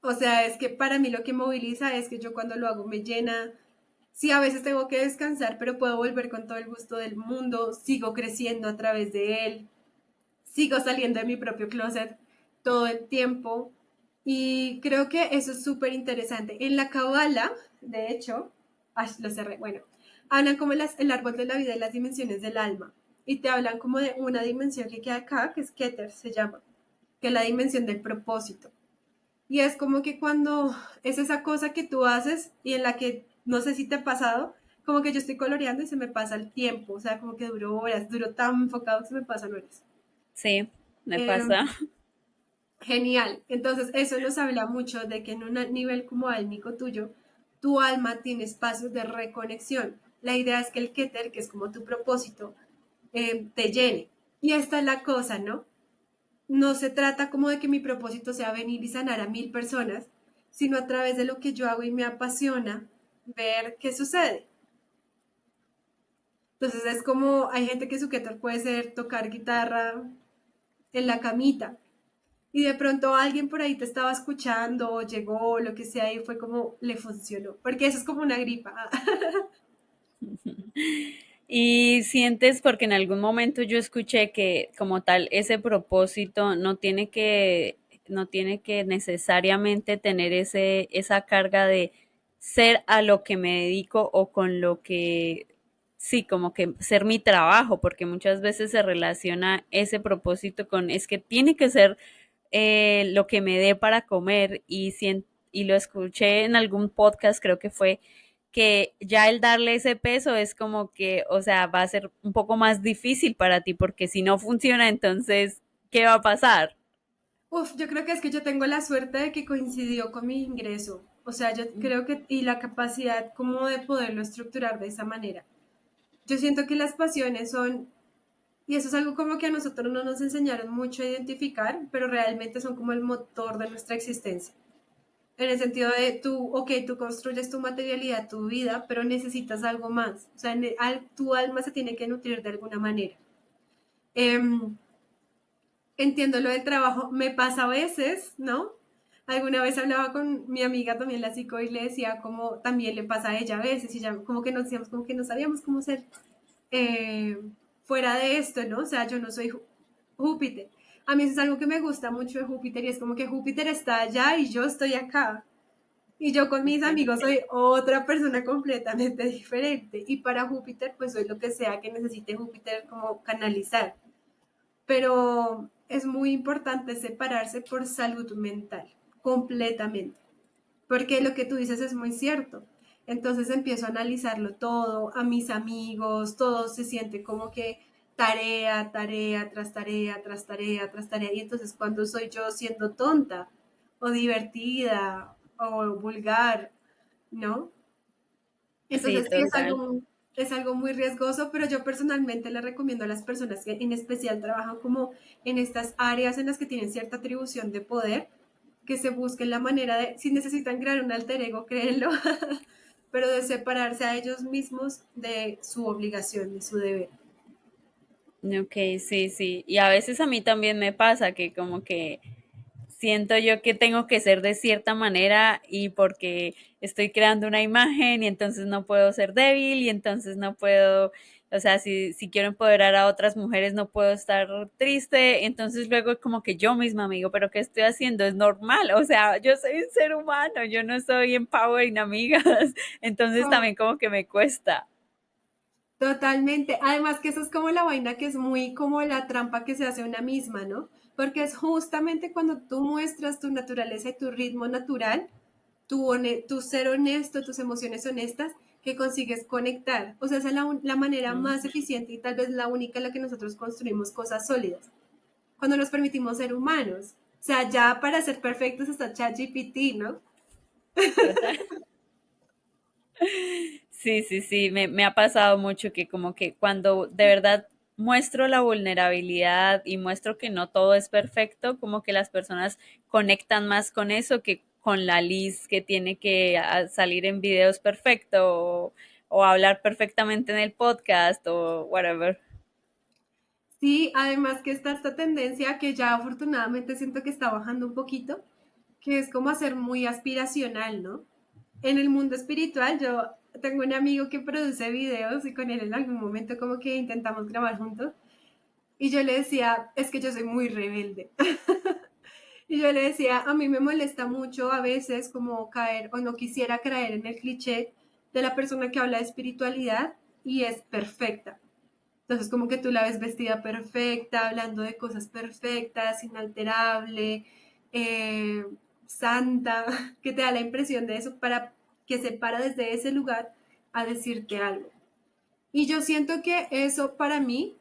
O sea, es que para mí lo que moviliza es que yo cuando lo hago me llena. Sí, a veces tengo que descansar, pero puedo volver con todo el gusto del mundo, sigo creciendo a través de él, sigo saliendo de mi propio closet todo el tiempo y creo que eso es súper interesante. En la Kabbalah, de hecho, lo cerré, bueno, hablan como el árbol de la vida y las dimensiones del alma y te hablan como de una dimensión que queda acá, que es Keter, se llama, que es la dimensión del propósito. Y es como que cuando es esa cosa que tú haces y en la que no sé si te ha pasado, como que yo estoy coloreando y se me pasa el tiempo, o sea, como que duró horas, duró tan enfocado que se me pasan horas.
Sí, me
Eh,
pasa.
Genial. Entonces, eso nos habla mucho de que en un nivel como álmico tuyo, tu alma tiene espacios de reconexión. La idea es que el Keter, que es como tu propósito, te llene. Y esta es la cosa, ¿no? No se trata como de que mi propósito sea venir y sanar a 1000 personas, sino a través de lo que yo hago y me apasiona ver qué sucede. Entonces es como, hay gente que su Keter puede ser tocar guitarra en la camita, y de pronto alguien por ahí te estaba escuchando, o llegó, lo que sea, y fue como, le funcionó, porque eso es como una gripa.
Y sientes, porque en algún momento yo escuché que como tal ese propósito no tiene que necesariamente tener esa carga de ser a lo que me dedico o con lo que, sí, como que ser mi trabajo, porque muchas veces se relaciona ese propósito con, es que tiene que ser lo que me dé para comer y lo escuché en algún podcast, creo que fue que ya el darle ese peso es como que, o sea, va a ser un poco más difícil para ti, porque si no funciona, entonces, ¿qué va a pasar?
Uf, yo creo que es que yo tengo la suerte de que coincidió con mi ingreso. O sea, yo creo que, y la capacidad como de poderlo estructurar de esa manera. Yo siento que las pasiones son, y eso es algo como que a nosotros no nos enseñaron mucho a identificar, pero realmente son como el motor de nuestra existencia. En el sentido de tú, ok, tú construyes tu materialidad, tu vida, pero necesitas algo más. O sea, tu alma se tiene que nutrir de alguna manera. Em, Entiendo lo del trabajo, me pasa a veces, ¿no? Alguna vez hablaba con mi amiga también, la psico, y le decía como también le pasa a ella a veces, y ya como que nos decíamos, como que no sabíamos cómo ser eh, fuera de esto, ¿no? O sea, yo no soy Júpiter. A mí eso es algo que me gusta mucho de Júpiter y es como que Júpiter está allá y yo estoy acá. Y yo con mis
Okay.
amigos soy otra persona completamente diferente. Y para Júpiter, pues soy lo que sea que necesite Júpiter como canalizar. Pero es muy importante separarse por salud mental, completamente. Porque lo que tú dices es muy cierto. Entonces empiezo a analizarlo todo, a mis amigos, todo se siente como que tarea, tarea, tras tarea, tras tarea, tras tarea. Y entonces cuando soy yo siendo tonta o divertida o vulgar, ¿no?
Sí,
Entonces sí
total.
es algo muy riesgoso, pero yo personalmente le recomiendo a las personas que en especial trabajan como en estas áreas en las que tienen cierta atribución de poder, que se busquen la manera de, si necesitan crear un alter ego, créenlo, pero de separarse a ellos mismos de su obligación, de su deber.
Ok, sí, sí. Y a veces a mí también me pasa que como que siento yo que tengo que ser de cierta manera y porque estoy creando una imagen y entonces no puedo ser débil y entonces no puedo, o sea, si quiero empoderar a otras mujeres no puedo estar triste, entonces luego como que yo misma me digo, pero ¿qué estoy haciendo? Es normal, o sea, yo soy un ser humano, yo no soy empowering amigas, entonces
Oh,
también como que me cuesta.
totalmente. Además que eso es como la vaina que es muy como la trampa que se hace una misma, ¿no? Porque es justamente cuando tú muestras tu naturaleza y tu ritmo natural, tu ser honesto, tus emociones honestas, que consigues conectar. O sea, esa es la manera más
Ujú.
eficiente y tal vez la única en la que nosotros construimos cosas sólidas. Cuando nos permitimos ser humanos. O sea, ya para ser perfectos está ChatGPT, ¿no?
Total. Sí, sí, sí, me ha pasado mucho que como que cuando de verdad muestro la vulnerabilidad y muestro que no todo es perfecto, como que las personas conectan más con eso que con la Liz que tiene que salir en videos perfecto o hablar perfectamente en el podcast o whatever.
Sí, además que está esta tendencia que ya afortunadamente siento que está bajando un poquito, que es como hacer muy aspiracional, ¿no? En el mundo espiritual, yo tengo un amigo que produce videos y con él en algún momento como que intentamos grabar juntos y yo le decía, es que yo soy muy rebelde. Y yo le decía, a mí me molesta mucho a veces como caer o no quisiera caer en el cliché de la persona que habla de espiritualidad y es perfecta. Entonces, como que tú la ves vestida perfecta, hablando de cosas perfectas, inalterable, eh, santa, que te da la impresión de eso para que se para desde ese lugar a decirte algo. Y yo siento que eso para mí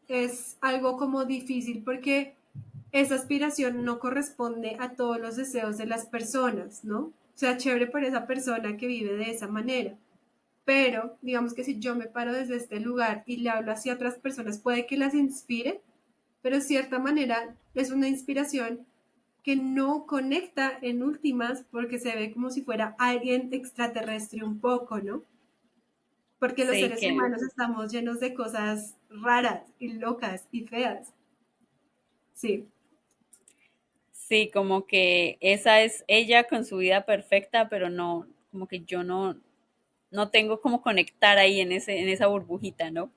es algo como difícil porque esa aspiración no corresponde a todos los deseos de las personas, ¿no? O sea, chévere por esa persona que vive de esa manera. Pero digamos que si yo me paro desde este lugar y le hablo hacia otras personas, puede que las inspire, pero de cierta manera es una inspiración que no conecta en últimas porque se ve como si fuera alguien extraterrestre un poco, ¿no? Porque los
Sí,
seres
que
humanos estamos llenos de cosas raras y locas y feas. Sí,
sí, como que esa es ella con su vida perfecta, pero no, como que yo no tengo como conectar ahí en ese, en esa burbujita, ¿no?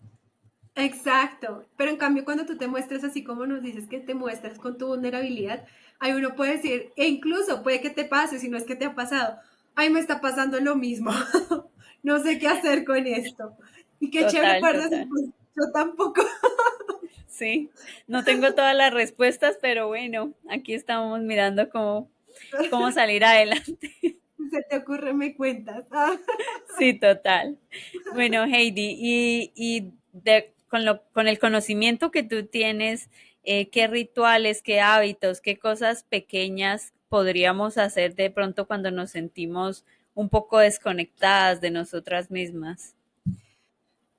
exacto. Pero en cambio, cuando tú te muestras así como nos dices que te muestras con tu vulnerabilidad, ahí uno puede decir, e incluso puede que te pase, si no es que te ha pasado, ay, me está pasando lo mismo, no sé qué hacer con esto. Y qué chévere
Total,
poder decir,
total.
pues yo tampoco.
Sí, no tengo todas las respuestas, pero bueno, aquí estamos mirando cómo salir adelante.
Si se te ocurre, me cuentas. Ah,
Sí, total. Bueno, Heidi, con el conocimiento que tú tienes, ¿qué rituales, qué hábitos, qué cosas pequeñas podríamos hacer de pronto cuando nos sentimos un poco desconectadas de nosotras mismas?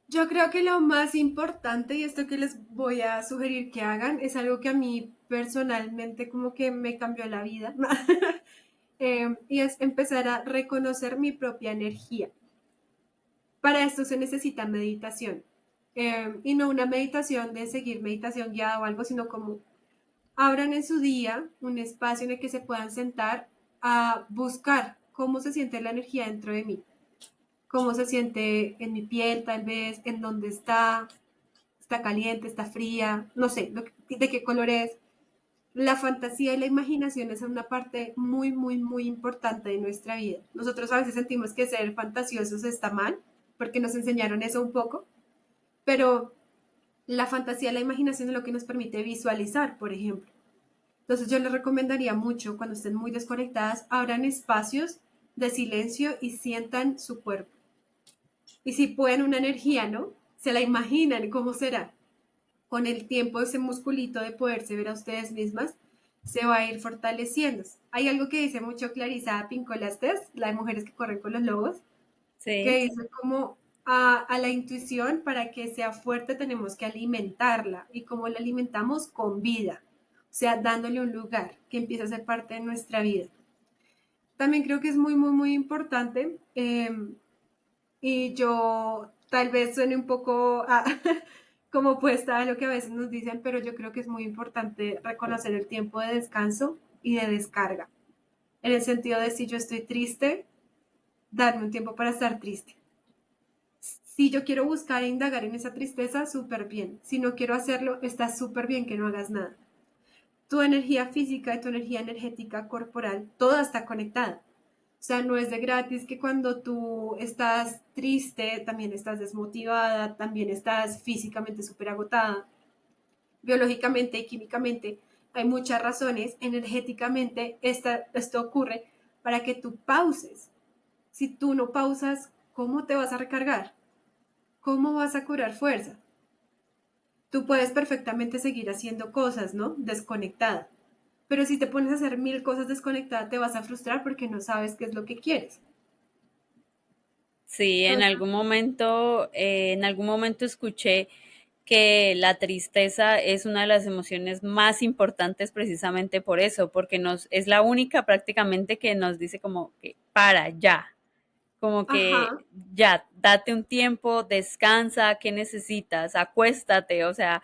yo creo que lo más importante, y esto que les voy a sugerir que hagan, es algo que a mí personalmente como que me cambió la vida. Y es empezar a reconocer mi propia energía. Para esto se necesita meditación. Y no una meditación de seguir meditación guiada o algo, sino como abran en su día un espacio en el que se puedan sentar a buscar cómo se siente la energía dentro de mí, cómo se siente en mi piel, tal vez, en dónde está caliente, está fría, no sé, de qué color es. La fantasía y la imaginación es una parte muy, muy, muy importante de nuestra vida. Nosotros a veces sentimos que ser fantasiosos está mal, porque nos enseñaron eso un poco, pero la fantasía y la imaginación es lo que nos permite visualizar, por ejemplo. Entonces yo les recomendaría mucho, cuando estén muy desconectadas, abran espacios de silencio y sientan su cuerpo. Y si pueden una energía, ¿no? Se la imaginan cómo será. Con el tiempo ese musculito de poderse ver a ustedes mismas se va a ir fortaleciendo. Hay algo que dice mucho Clarisa Pincolastes, la de mujeres que corren con los lobos, que
Sí,
dice como a la intuición para que sea fuerte tenemos que alimentarla y como la alimentamos con vida, o sea, dándole un lugar que empiece a ser parte de nuestra vida. También creo que es muy, muy, muy importante y yo tal vez suene un poco como puesta a lo que a veces nos dicen, pero yo creo que es muy importante reconocer el tiempo de descanso y de descarga. En el sentido de si yo estoy triste, darme un tiempo para estar triste. Si yo quiero buscar e indagar en esa tristeza, súper bien. Si no quiero hacerlo, está súper bien que no hagas nada. Tu energía física y tu energía energética corporal, toda está conectada. O sea, no es de gratis que cuando tú estás triste, también estás desmotivada, también estás físicamente súper agotada, biológicamente y químicamente. Hay muchas razones. Energéticamente, esto ocurre para que tú pauses. Si tú no pausas, ¿cómo te vas a recargar? ¿Cómo vas a curar fuerza? Tú puedes perfectamente seguir haciendo cosas, ¿no? Desconectada. Pero si te pones a hacer 1000 cosas desconectada, te vas a frustrar porque no sabes qué es lo que quieres.
Sí,
Entonces,
en algún momento escuché que la tristeza es una de las emociones más importantes precisamente por eso, porque es la única prácticamente que nos dice como que para ya, como que
ajá,
ya, date un tiempo, descansa, ¿qué necesitas? Acuéstate, o sea,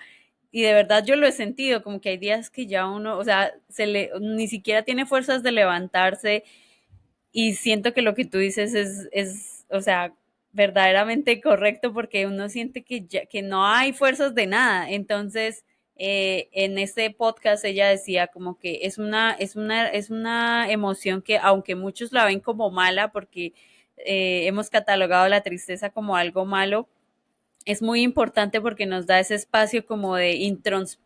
y de verdad yo lo he sentido, como que hay días que ya uno, o sea, ni siquiera tiene fuerzas de levantarse y siento que lo que tú dices o sea, verdaderamente correcto porque uno siente que no hay fuerzas de nada. Entonces, en este podcast ella decía como que es una emoción que aunque muchos la ven como mala porque hemos catalogado la tristeza como algo malo, es muy importante porque nos da ese espacio como de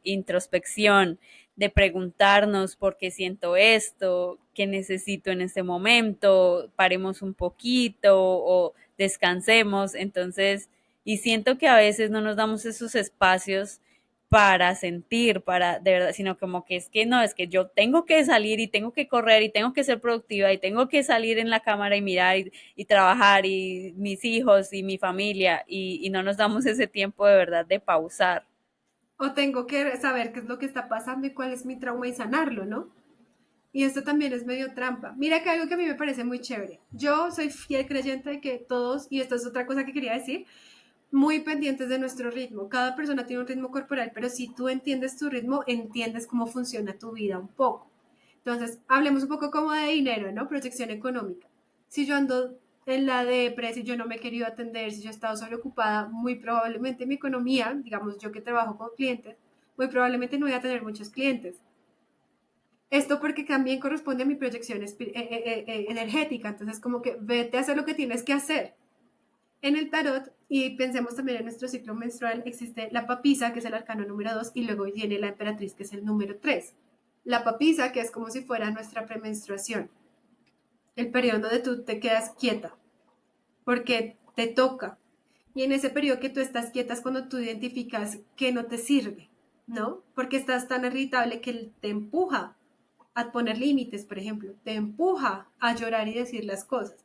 introspección, de preguntarnos por qué siento esto, qué necesito en este momento, paremos un poquito o descansemos. Entonces, y siento que a veces no nos damos esos espacios para sentir, para de verdad, sino como que es que no, es que yo tengo que salir y tengo que correr y tengo que ser productiva y tengo que salir en la cámara y mirar y trabajar y mis hijos y mi familia y no nos damos ese tiempo de verdad de pausar.
o tengo que saber qué es lo que está pasando y cuál es mi trauma y sanarlo, ¿no? Y esto también es medio trampa. Mira que algo que a mí me parece muy chévere. Yo soy fiel creyente de que todos, y esto es otra cosa que quería decir, muy pendientes de nuestro ritmo. Cada persona tiene un ritmo corporal, pero si tú entiendes tu ritmo, entiendes cómo funciona tu vida un poco. Entonces, hablemos un poco como de dinero, ¿no? Proyección económica. Si yo ando en la depre, si yo no me he querido atender, si yo he estado sobreocupada, muy probablemente mi economía, digamos yo que trabajo con clientes, muy probablemente no voy a tener muchos clientes. Esto porque también corresponde a mi proyección energética. Entonces, como que vete a hacer lo que tienes que hacer. En el tarot, y pensemos también en nuestro ciclo menstrual, existe la papisa, que es el arcano número 2, y luego viene la emperatriz, que es el número 3. La papisa, que es como si fuera nuestra premenstruación, el periodo donde tú te quedas quieta, porque te toca. Y en ese periodo que tú estás quieta es cuando tú identificas que no te sirve, ¿no? Porque estás tan irritable que te empuja a poner límites, por ejemplo, te empuja a llorar y decir las cosas,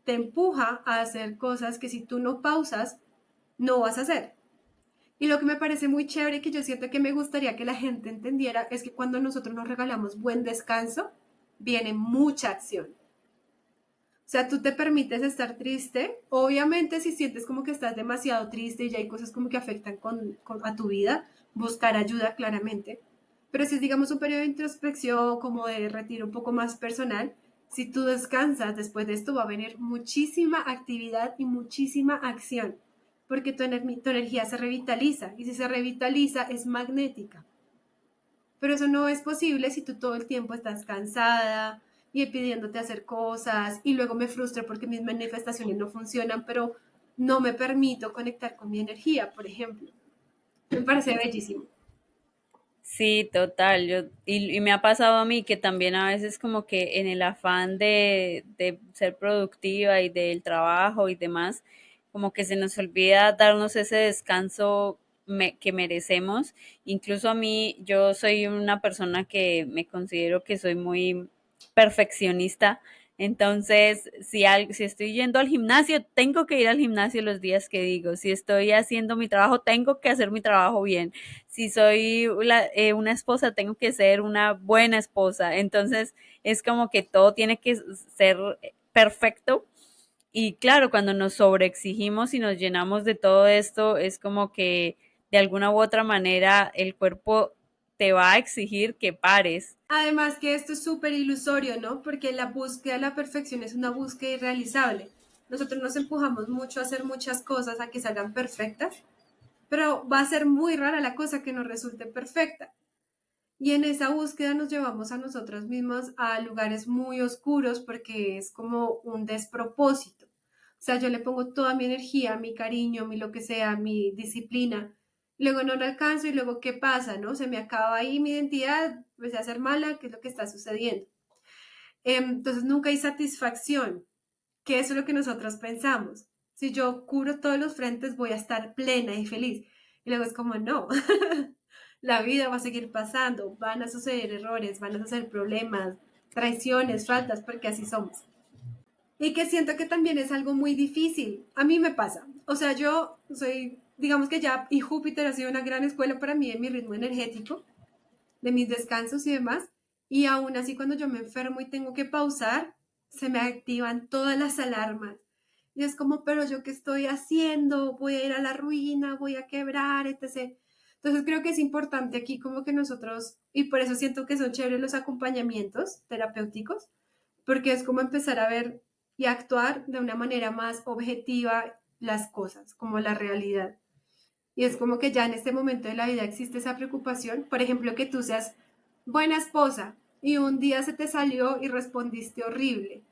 te empuja a hacer cosas que si tú no pausas, no vas a hacer. Y lo que me parece muy chévere, que yo siento que me gustaría que la gente entendiera, es que cuando nosotros nos regalamos buen descanso, viene mucha acción. O sea, tú te permites estar triste. Obviamente, si sientes como que estás demasiado triste y ya hay cosas como que afectan a tu vida, buscar ayuda claramente. Pero si es, digamos, un periodo de introspección, como de retiro un poco más personal, si tú descansas después de esto, va a venir muchísima actividad y muchísima acción, porque tu energía se revitaliza y si se revitaliza es magnética. Pero eso no es posible si tú todo el tiempo estás cansada y pidiéndote hacer cosas y luego me frustro porque mis manifestaciones no funcionan, pero no me permito conectar con mi energía, por ejemplo. Me parece bellísimo.
Sí, total. Y me ha pasado a mí que también a veces como que en el afán de ser productiva y del trabajo y demás, como que se nos olvida darnos ese descanso que merecemos. Incluso a mí, yo soy una persona que me considero que soy muy perfeccionista. Entonces, si estoy yendo al gimnasio, tengo que ir al gimnasio los días que digo. Si estoy haciendo mi trabajo, tengo que hacer mi trabajo bien. Si soy una esposa, tengo que ser una buena esposa. Entonces, es como que todo tiene que ser perfecto. Y claro, cuando nos sobreexigimos y nos llenamos de todo esto, es como que de alguna u otra manera el cuerpo te va a exigir que pares.
Además que esto es súper ilusorio, ¿no? Porque la búsqueda de la perfección es una búsqueda irrealizable. Nosotros nos empujamos mucho a hacer muchas cosas, a que salgan perfectas, pero va a ser muy rara la cosa que nos resulte perfecta. Y en esa búsqueda nos llevamos a nosotros mismos a lugares muy oscuros porque es como un despropósito. O sea, yo le pongo toda mi energía, mi cariño, mi lo que sea, mi disciplina. Luego no lo alcanzo y luego ¿qué pasa? ¿No? Se me acaba ahí mi identidad, empecé a ser mala, ¿qué es lo que está sucediendo? Entonces nunca hay satisfacción, que eso es lo que nosotros pensamos. Si yo curo todos los frentes voy a estar plena y feliz. Y luego es como, no, la vida va a seguir pasando, van a suceder errores, van a suceder problemas, traiciones, faltas, porque así somos. Y que siento que también es algo muy difícil. A mí me pasa. O sea, yo soy, digamos que ya, y Júpiter ha sido una gran escuela para mí en mi ritmo energético, de mis descansos y demás. Y aún así, cuando yo me enfermo y tengo que pausar, se me activan todas las alarmas. Y es como, pero yo qué estoy haciendo, voy a ir a la ruina, voy a quebrar, etc. Entonces creo que es importante aquí como que nosotros, y por eso siento que son chéveres los acompañamientos terapéuticos, porque es como empezar a ver y actuar de una manera más objetiva las cosas, como la realidad. Y es como que ya en este momento de la vida existe esa preocupación, por ejemplo, que tú seas buena esposa y un día se te salió y respondiste horrible.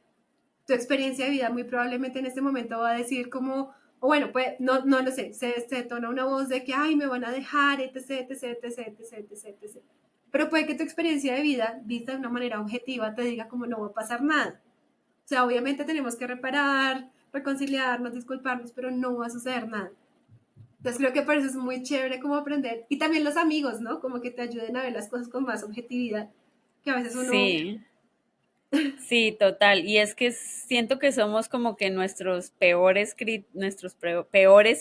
Tu experiencia de vida muy probablemente en este momento va a decir como, o bueno, pues no lo sé, se detona una voz de que, ay, me van a dejar, etc, etc, etc, etc, etc, etc. Pero puede que tu experiencia de vida, vista de una manera objetiva, te diga como no va a pasar nada. O sea, obviamente tenemos que reparar, reconciliarnos, disculparnos, pero no va a suceder nada. Entonces creo que por eso es muy chévere como aprender. Y también los amigos, ¿no? Como que te ayuden a ver las cosas con más objetividad, que a veces uno...
Sí. Sí, total. Y es que siento que somos como que nuestros peores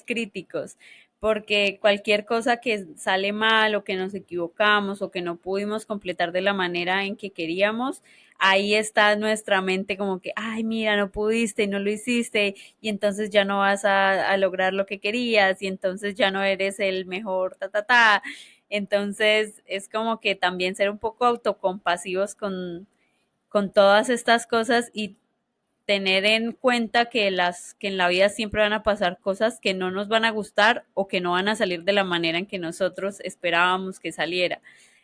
críticos, porque cualquier cosa que sale mal o que nos equivocamos o que no pudimos completar de la manera en que queríamos, ahí está nuestra mente como que, ay, mira, no pudiste y no lo hiciste y entonces ya no vas a lograr lo que querías y entonces ya no eres el mejor, ta, ta, ta. Entonces es como que también ser un poco autocompasivos con todas estas cosas y tener en cuenta que que en la vida siempre van a pasar cosas que no nos van a gustar o que no van a salir de la manera en que nosotros esperábamos que saliera.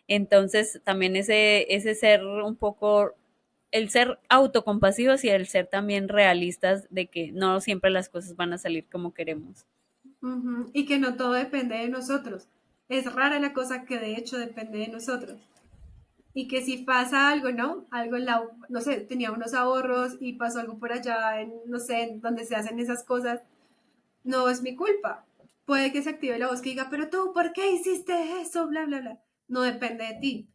Entonces, también ese ser un poco, el ser autocompasivos y el ser también realistas de que no siempre las cosas van a salir como queremos.
Ujú, y que no todo depende de nosotros. Es rara la cosa que de hecho depende de nosotros. Y que si pasa algo, ¿no? Algo en la, no sé, tenía unos ahorros y pasó algo por allá, en, no sé, en donde se hacen esas cosas, no es mi culpa. Puede que se active la voz que diga, pero tú, ¿por qué hiciste eso? Bla, bla, bla. No depende de ti.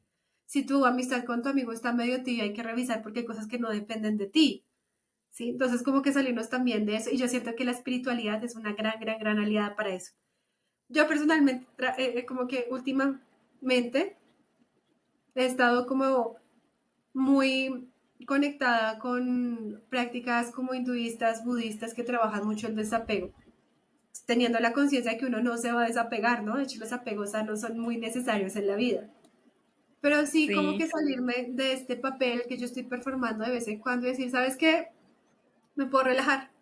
Si tu amistad con tu amigo está medio tibia, hay que revisar porque hay cosas que no dependen de ti. ¿Sí? Entonces, como que salirnos también de eso. Y yo siento que la espiritualidad es una gran, gran, gran aliada para eso. Yo personalmente, como que últimamente he estado como muy conectada con prácticas como hinduistas, budistas que trabajan mucho el desapego, teniendo la conciencia de que uno no se va a desapegar, ¿no? De hecho, los apegos sanos son muy necesarios en la vida. Pero sí, como
Sí.
que salirme de este papel que yo estoy performando de vez en cuando y decir, ¿sabes qué? Me puedo relajar,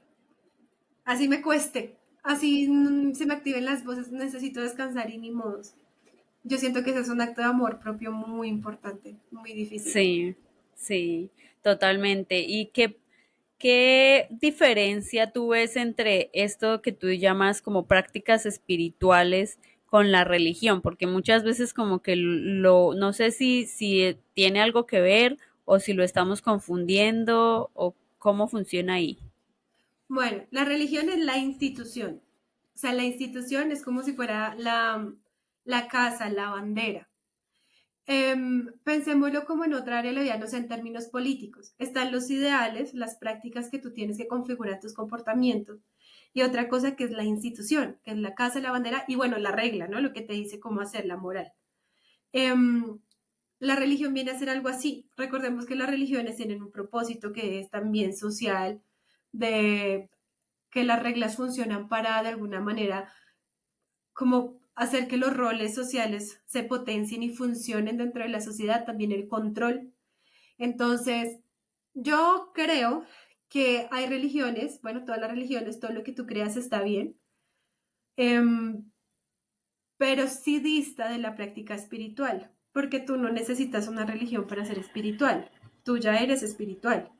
así me cueste, así se me activen las voces, necesito descansar y ni modos. Yo siento que ese es un acto de amor propio muy importante, muy difícil.
Sí, sí, totalmente. ¿Y qué diferencia tú ves entre esto que tú llamas como prácticas espirituales con la religión? Porque muchas veces como que no sé si tiene algo que ver o si lo estamos confundiendo o cómo funciona ahí.
Bueno, la religión es la institución. O sea, la institución es como si fuera la casa, la bandera. Pensémoslo como en otra área de la vida, no sé, en términos políticos. Están los ideales, las prácticas que tú tienes que configurar tus comportamientos. Y otra cosa que es la institución, que es la casa, la bandera y bueno, la regla, ¿no? Lo que te dice cómo hacer la moral. Em, la religión viene a ser algo así. Recordemos que las religiones tienen un propósito que es también social, de que las reglas funcionan para de alguna manera como hacer que los roles sociales se potencien y funcionen dentro de la sociedad, también el control. Entonces, yo creo que hay religiones, bueno, todas las religiones, todo lo que tú creas está bien, em, pero sí dista de la práctica espiritual, porque tú no necesitas una religión para ser espiritual, tú ya eres espiritual.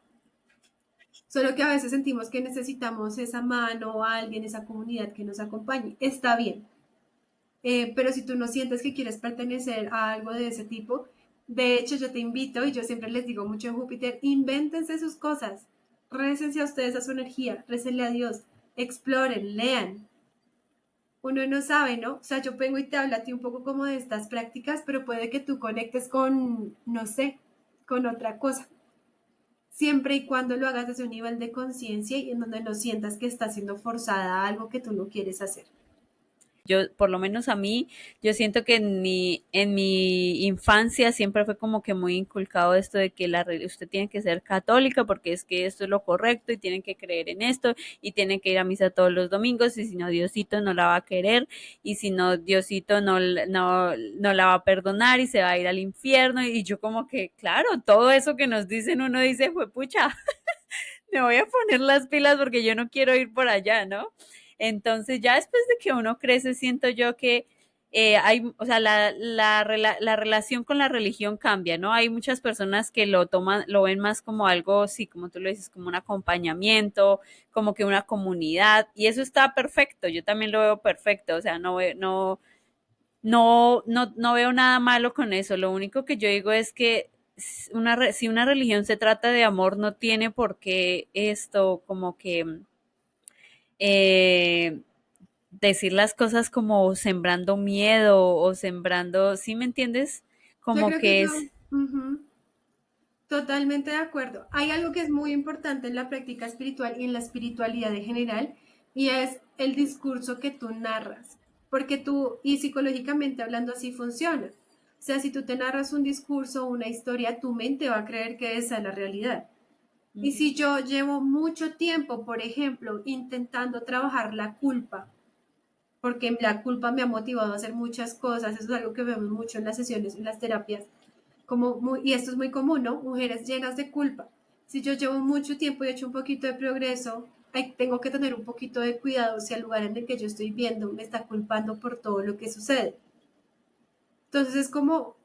Solo que a veces sentimos que necesitamos esa mano o alguien, esa comunidad que nos acompañe. Está bien, pero si tú no sientes que quieres pertenecer a algo de ese tipo, de hecho yo te invito y yo siempre les digo mucho en Júpiter, invéntense sus cosas, récense a ustedes a su energía, récenle a Dios, exploren, lean. Uno no sabe, ¿no? O sea, yo vengo y te hablo a ti un poco como de estas prácticas, pero puede que tú conectes con, no sé, con otra cosa. Siempre y cuando lo hagas desde un nivel de conciencia y en donde no sientas que estás siendo forzada a algo que tú no quieres hacer.
Yo, por lo menos a mí, yo siento que en mi infancia siempre fue como que muy inculcado esto de que usted tiene que ser católica porque es que esto es lo correcto y tienen que creer en esto y tienen que ir a misa todos los domingos y si no Diosito no la va a querer y si no Diosito no la va a perdonar y se va a ir al infierno y yo como que, claro, todo eso que nos dicen uno dice, fue pucha, me voy a poner las pilas porque yo no quiero ir por allá, ¿no? Entonces, ya después de que uno crece, siento yo que hay, o sea, la relación con la religión cambia, ¿no? Hay muchas personas que lo toman, lo ven más como algo, sí, como tú lo dices, como un acompañamiento, como que una comunidad, y eso está perfecto, yo también lo veo perfecto, o sea, no veo nada malo con eso. Lo único que yo digo es que si una religión se trata de amor, no tiene por qué esto como que eh, decir las cosas como sembrando miedo o sembrando, ¿sí me entiendes?
Yo
Como
creo que
que
yo,
es,
ujú, totalmente de acuerdo. Hay algo que es muy importante en la práctica espiritual y en la espiritualidad en general, y es el discurso que tú narras, porque tú, y psicológicamente hablando así funciona. O sea, si tú te narras un discurso o una historia, tu mente va a creer que esa es la realidad. Y
ujú,
si yo llevo mucho tiempo, por ejemplo, intentando trabajar la culpa, porque la culpa me ha motivado a hacer muchas cosas, eso es algo que vemos mucho en las sesiones, en las terapias, y esto es muy común, ¿no? Mujeres llenas de culpa. Si yo llevo mucho tiempo y he hecho un poquito de progreso, tengo que tener un poquito de cuidado si el lugar en el que yo estoy viendo me está culpando por todo lo que sucede. Entonces es como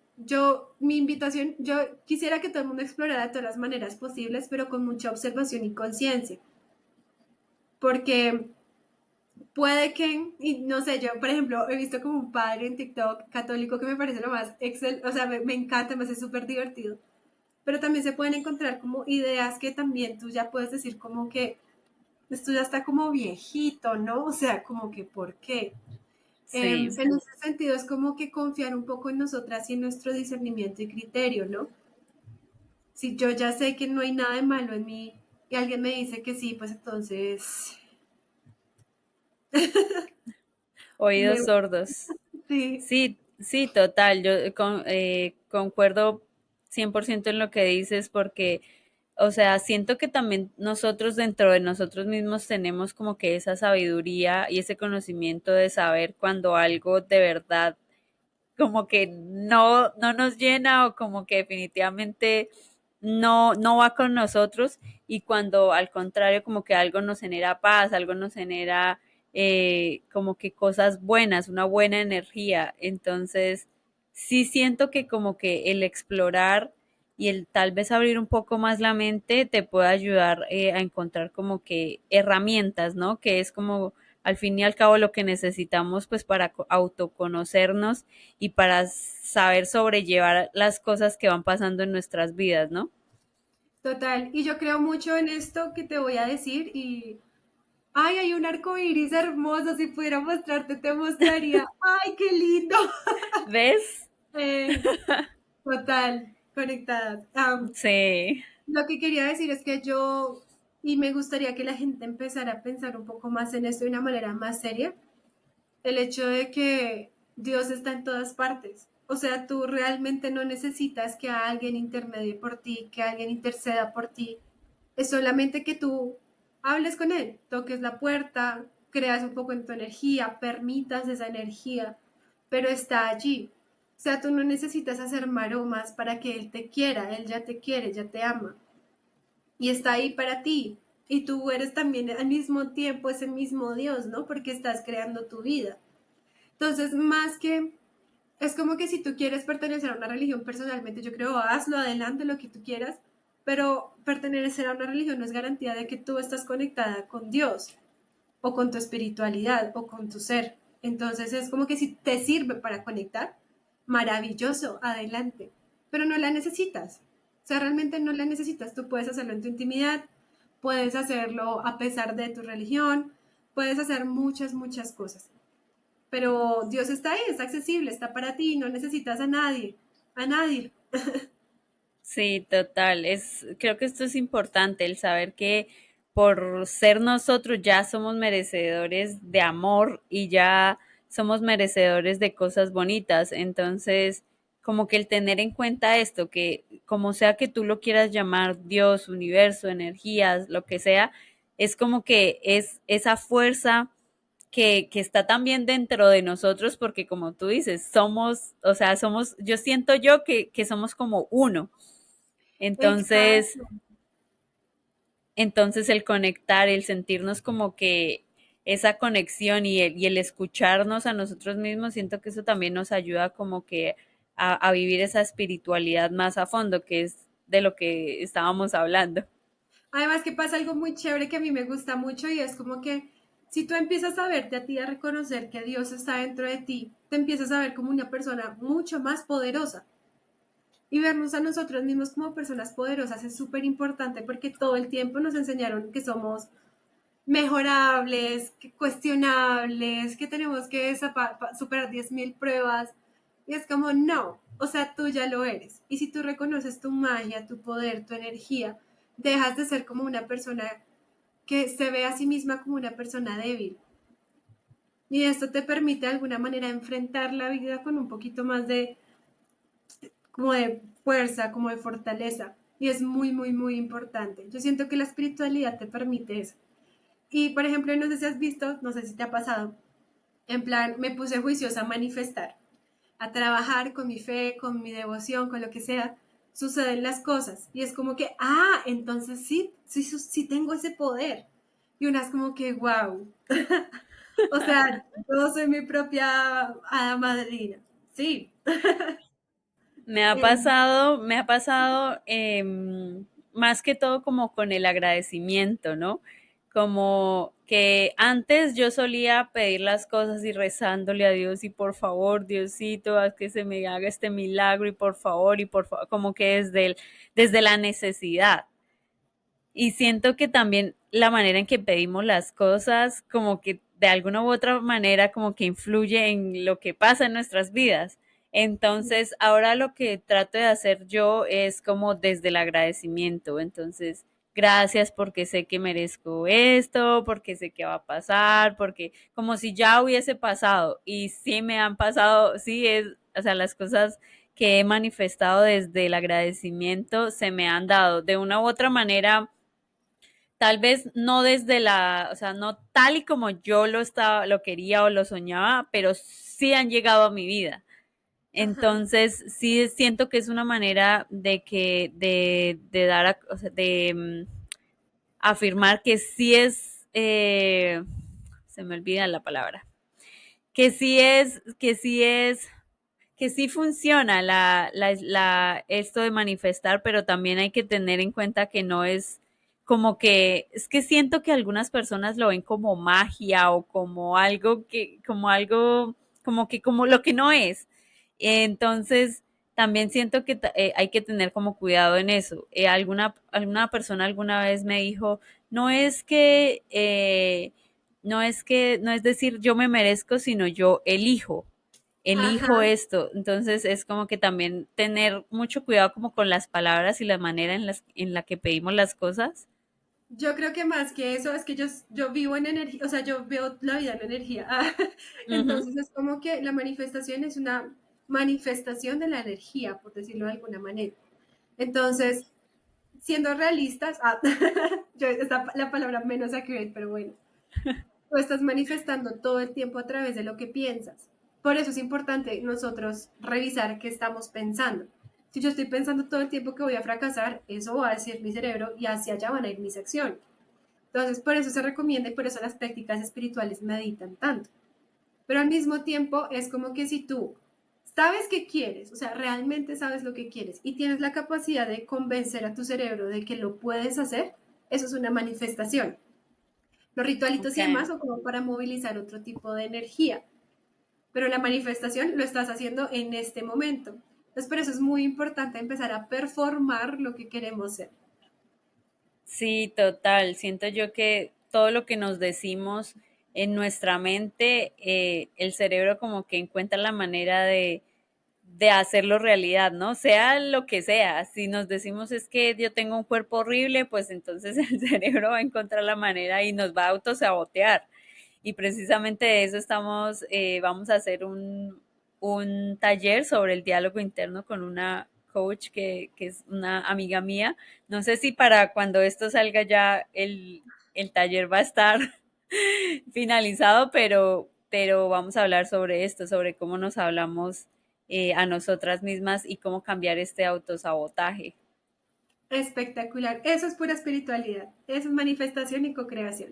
mi invitación, yo quisiera que todo el mundo explorara de todas las maneras posibles, pero con mucha observación y conciencia, porque puede que, y no sé, yo por ejemplo he visto como un padre en TikTok católico que me parece lo más excel, o sea, me encanta, me hace súper divertido, pero también se pueden encontrar como ideas que también tú ya puedes decir como que esto ya está como viejito, ¿no? O sea, como que ¿por qué?
sí.
En ese sentido es como que confiar un poco en nosotras y en nuestro discernimiento y criterio, ¿no? Si yo ya sé que no hay nada de malo en mí y alguien me dice que sí, pues entonces
Oídos
me...
sordos.
Sí,
Sí, sí, total. Concuerdo 100% en lo que dices porque, o sea, siento que también nosotros dentro de nosotros mismos tenemos como que esa sabiduría y ese conocimiento de saber cuando algo de verdad como que no nos llena o como que definitivamente no va con nosotros y cuando al contrario como que algo nos genera paz, algo nos genera como que cosas buenas, una buena energía. Entonces, sí siento que como que el explorar y el tal vez abrir un poco más la mente te puede ayudar a encontrar como que herramientas, ¿no? Que es como al fin y al cabo lo que necesitamos pues para autoconocernos y para saber sobrellevar las cosas que van pasando en nuestras vidas, ¿no?
total. Y yo creo mucho en esto que te voy a decir y... Ay, hay un arco iris hermoso, si pudiera mostrarte, te mostraría. Ay, qué lindo.
¿Ves?
Eh, total, conectadas.
Sí,
Lo que quería decir es que yo, y me gustaría que la gente empezara a pensar un poco más en esto de una manera más seria, el hecho de que Dios está en todas partes. O sea, tú realmente no necesitas que alguien intermedie por ti, que alguien interceda por ti. Es solamente que tú hables con Él, toques la puerta, creas un poco en tu energía, permitas esa energía. pero está allí. O sea, tú no necesitas hacer maromas para que Él te quiera, Él ya te quiere, ya te ama y está ahí para ti. Y tú eres también al mismo tiempo ese mismo Dios, ¿no? Porque estás creando tu vida. Entonces, más que, es como que si tú quieres pertenecer a una religión personalmente, yo creo, hazlo adelante, lo que tú quieras, pero pertenecer a una religión no es garantía de que tú estás conectada con Dios o con tu espiritualidad o con tu ser. Entonces es como que si te sirve para conectar, maravilloso, adelante, pero no la necesitas. O sea, realmente no la necesitas. Tú puedes hacerlo en tu intimidad, puedes hacerlo a pesar de tu religión, puedes hacer muchas, muchas cosas. Pero Dios está ahí, está accesible, está para ti, no necesitas a nadie, a nadie.
Sí, total. Creo que esto es importante, el saber que por ser nosotros ya somos merecedores de amor y ya somos merecedores de cosas bonitas. Entonces, como que el tener en cuenta esto, que como sea que tú lo quieras llamar, Dios, universo, energías, lo que sea, es como que es esa fuerza que está también dentro de nosotros, porque como tú dices, somos, o sea, somos, yo siento yo que somos como uno. Entonces,
Exacto.
entonces el conectar, el sentirnos como que esa conexión y el escucharnos a nosotros mismos, siento que eso también nos ayuda como que a vivir esa espiritualidad más a fondo, que es de lo que estábamos hablando.
Además que pasa algo muy chévere que a mí me gusta mucho y es como que si tú empiezas a verte a ti, a reconocer que Dios está dentro de ti, te empiezas a ver como una persona mucho más poderosa. Y vernos a nosotros mismos como personas poderosas es súper importante porque todo el tiempo nos enseñaron que somos mejorables, que cuestionables, que tenemos que superar 10.000 pruebas. Y es como, no, o sea, tú ya lo eres. Y si tú reconoces tu magia, tu poder, tu energía, dejas de ser como una persona que se ve a sí misma como una persona débil. Y esto te permite de alguna manera enfrentar la vida con un poquito más de, como de fuerza, como de fortaleza. Y es muy, muy, muy importante. Yo siento que la espiritualidad te permite eso. Y, por ejemplo, no sé si has visto, no sé si te ha pasado, en plan, me puse juiciosa a manifestar, a trabajar con mi fe, con mi devoción, con lo que sea, suceden las cosas. Y es como que, entonces sí, sí, sí tengo ese poder. Y una es como que, wow. O sea, yo soy mi propia hada madrina. Sí. Eh,
Me ha pasado más que todo como con el agradecimiento, ¿no? Como que antes yo solía pedir las cosas y rezándole a Dios y por favor, Diosito, haz que se me haga este milagro y por favor, como que desde la necesidad. Y siento que también la manera en que pedimos las cosas, como que de alguna u otra manera, como que influye en lo que pasa en nuestras vidas. Entonces, ahora lo que trato de hacer yo es como desde el agradecimiento. Entonces, gracias porque sé que merezco esto, porque sé que va a pasar, porque como si ya hubiese pasado. Y sí me han pasado, sí es, o sea, las cosas que he manifestado desde el agradecimiento se me han dado de una u otra manera, tal vez no desde o sea, no tal y como yo lo quería o lo soñaba, pero sí han llegado a mi vida.
ajá.
Entonces, sí siento que es una manera de dar, o sea, afirmar que sí es, se me olvida la palabra, que sí funciona esto de manifestar, pero también hay que tener en cuenta que no es como que, es que siento que algunas personas lo ven como magia o como algo, como que como lo que no es. Entonces, también siento que hay que tener como cuidado en eso. Alguna persona alguna vez me dijo, no es que, no es decir yo me merezco, sino yo elijo
Ajá.
esto. Entonces es como que también tener mucho cuidado como con las palabras y la manera en la que pedimos las cosas.
Yo creo que más que eso es que yo vivo en energía, o sea, yo veo la vida en energía.
Ujú.
Entonces es como que la manifestación es una manifestación de la energía, por decirlo de alguna manera. Entonces, siendo realistas, la palabra menos accurate, pero bueno, tú estás manifestando todo el tiempo a través de lo que piensas. Por eso es importante nosotros revisar qué estamos pensando. Si yo estoy pensando todo el tiempo que voy a fracasar, eso va a decir mi cerebro y hacia allá van a ir mis acciones. Entonces, por eso se recomienda y por eso las prácticas espirituales meditan tanto. Pero al mismo tiempo es como que si tú sabes qué quieres, o sea, realmente sabes lo que quieres y tienes la capacidad de convencer a tu cerebro de que lo puedes hacer, eso es una manifestación. Los ritualitos y
Okay.
demás son como para movilizar otro tipo de energía, pero la manifestación lo estás haciendo en este momento. Entonces, por eso es muy importante empezar a performar lo que queremos ser.
Sí, total. Siento yo que todo lo que nos decimos en nuestra mente, el cerebro como que encuentra la manera de hacerlo realidad, ¿no? Sea lo que sea. Si nos decimos es que yo tengo un cuerpo horrible, pues entonces el cerebro va a encontrar la manera y nos va a autosabotear. Y precisamente de eso estamos, vamos a hacer un taller sobre el diálogo interno con una coach que es una amiga mía. No sé si para cuando esto salga ya el taller va a estar finalizado, pero vamos a hablar sobre esto, sobre cómo nos hablamos a nosotras mismas y cómo cambiar este autosabotaje.
Espectacular. Eso es pura espiritualidad. Eso es manifestación y co-creación.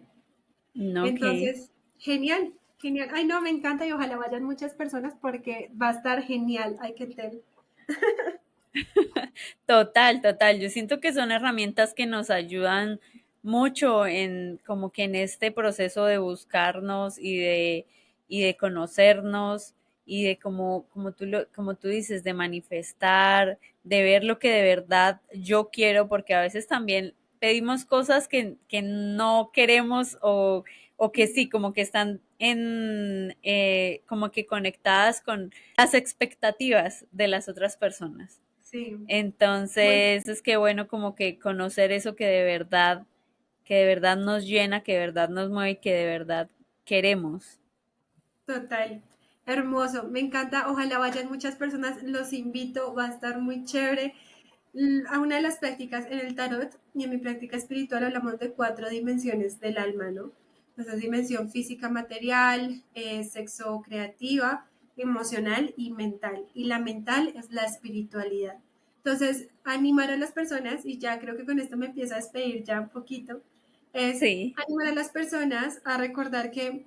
Ok.
Entonces, genial, genial. Ay, no, me encanta y ojalá vayan muchas personas porque va a estar genial. Hay que tener.
Total, total. Yo siento que son herramientas que nos ayudan mucho en como que en este proceso de buscarnos y de conocernos y de como tú dices, de manifestar, de ver lo que de verdad yo quiero, porque a veces también pedimos cosas que no queremos o que sí, como que están como que conectadas con las expectativas de las otras personas.
Sí. Bueno,
Entonces, es que bueno como que conocer eso que de verdad nos llena, que de verdad nos mueve y que de verdad queremos.
total. Hermoso. Me encanta. Ojalá vayan muchas personas. Los invito. Va a estar muy chévere. A una de las prácticas en el tarot y en mi práctica espiritual hablamos de 4 dimensiones del alma, ¿no? Entonces, dimensión física, material, sexo creativa, emocional y mental. Y la mental es la espiritualidad. Entonces, animar a las personas, y ya creo que con esto me empiezo a despedir ya un poquito, es
Sí,
animar a las personas a recordar que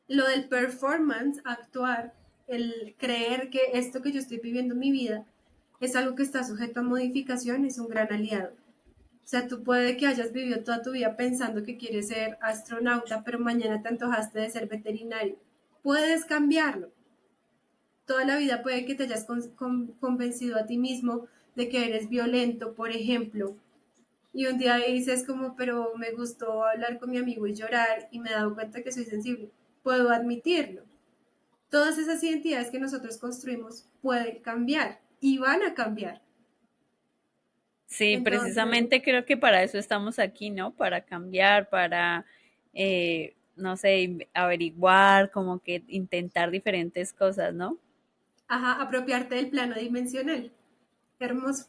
lo del performance, actuar, el creer que esto que yo estoy viviendo en mi vida es algo que está sujeto a modificación, es un gran aliado. O sea, tú puede que hayas vivido toda tu vida pensando que quieres ser astronauta, pero mañana te antojaste de ser veterinario. Puedes cambiarlo. Toda la vida puede que te hayas convencido a ti mismo de que eres violento, por ejemplo, y un día dices como, pero me gustó hablar con mi amigo y llorar y me he dado cuenta que soy sensible. Puedo admitirlo. Todas esas identidades que nosotros construimos pueden cambiar y van a cambiar.
sí,
Entonces,
precisamente creo que para eso estamos aquí, ¿no? Para cambiar, para, no sé, averiguar, como que intentar diferentes cosas, ¿no?
ajá, apropiarte del plano dimensional. Hermoso.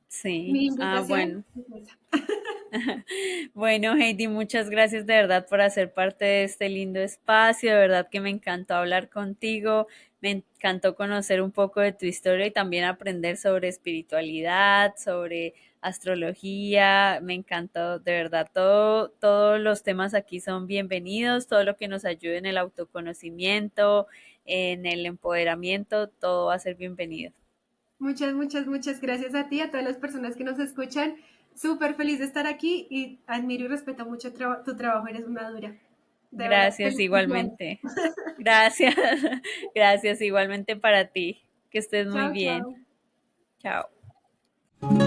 Sí,
Mi
ah,
invitación
bueno.
es esa.
Bueno, Heidi, muchas gracias de verdad por hacer parte de este lindo espacio. De verdad que me encantó hablar contigo. Me encantó conocer un poco de tu historia y también aprender sobre espiritualidad, sobre astrología. Me encantó, de verdad, todos los temas aquí son bienvenidos. Todo lo que nos ayude en el autoconocimiento, en el empoderamiento, todo va a ser bienvenido.
Muchas, muchas, muchas gracias a ti, a todas las personas que nos escuchan. Súper feliz de estar aquí y admiro y respeto mucho tu trabajo. Eres una dura. De verdad,
Gracias
feliz cumpleaños.
igualmente. Gracias, gracias igualmente para ti. Que estés muy
Chao,
bien.
chao.
Chao.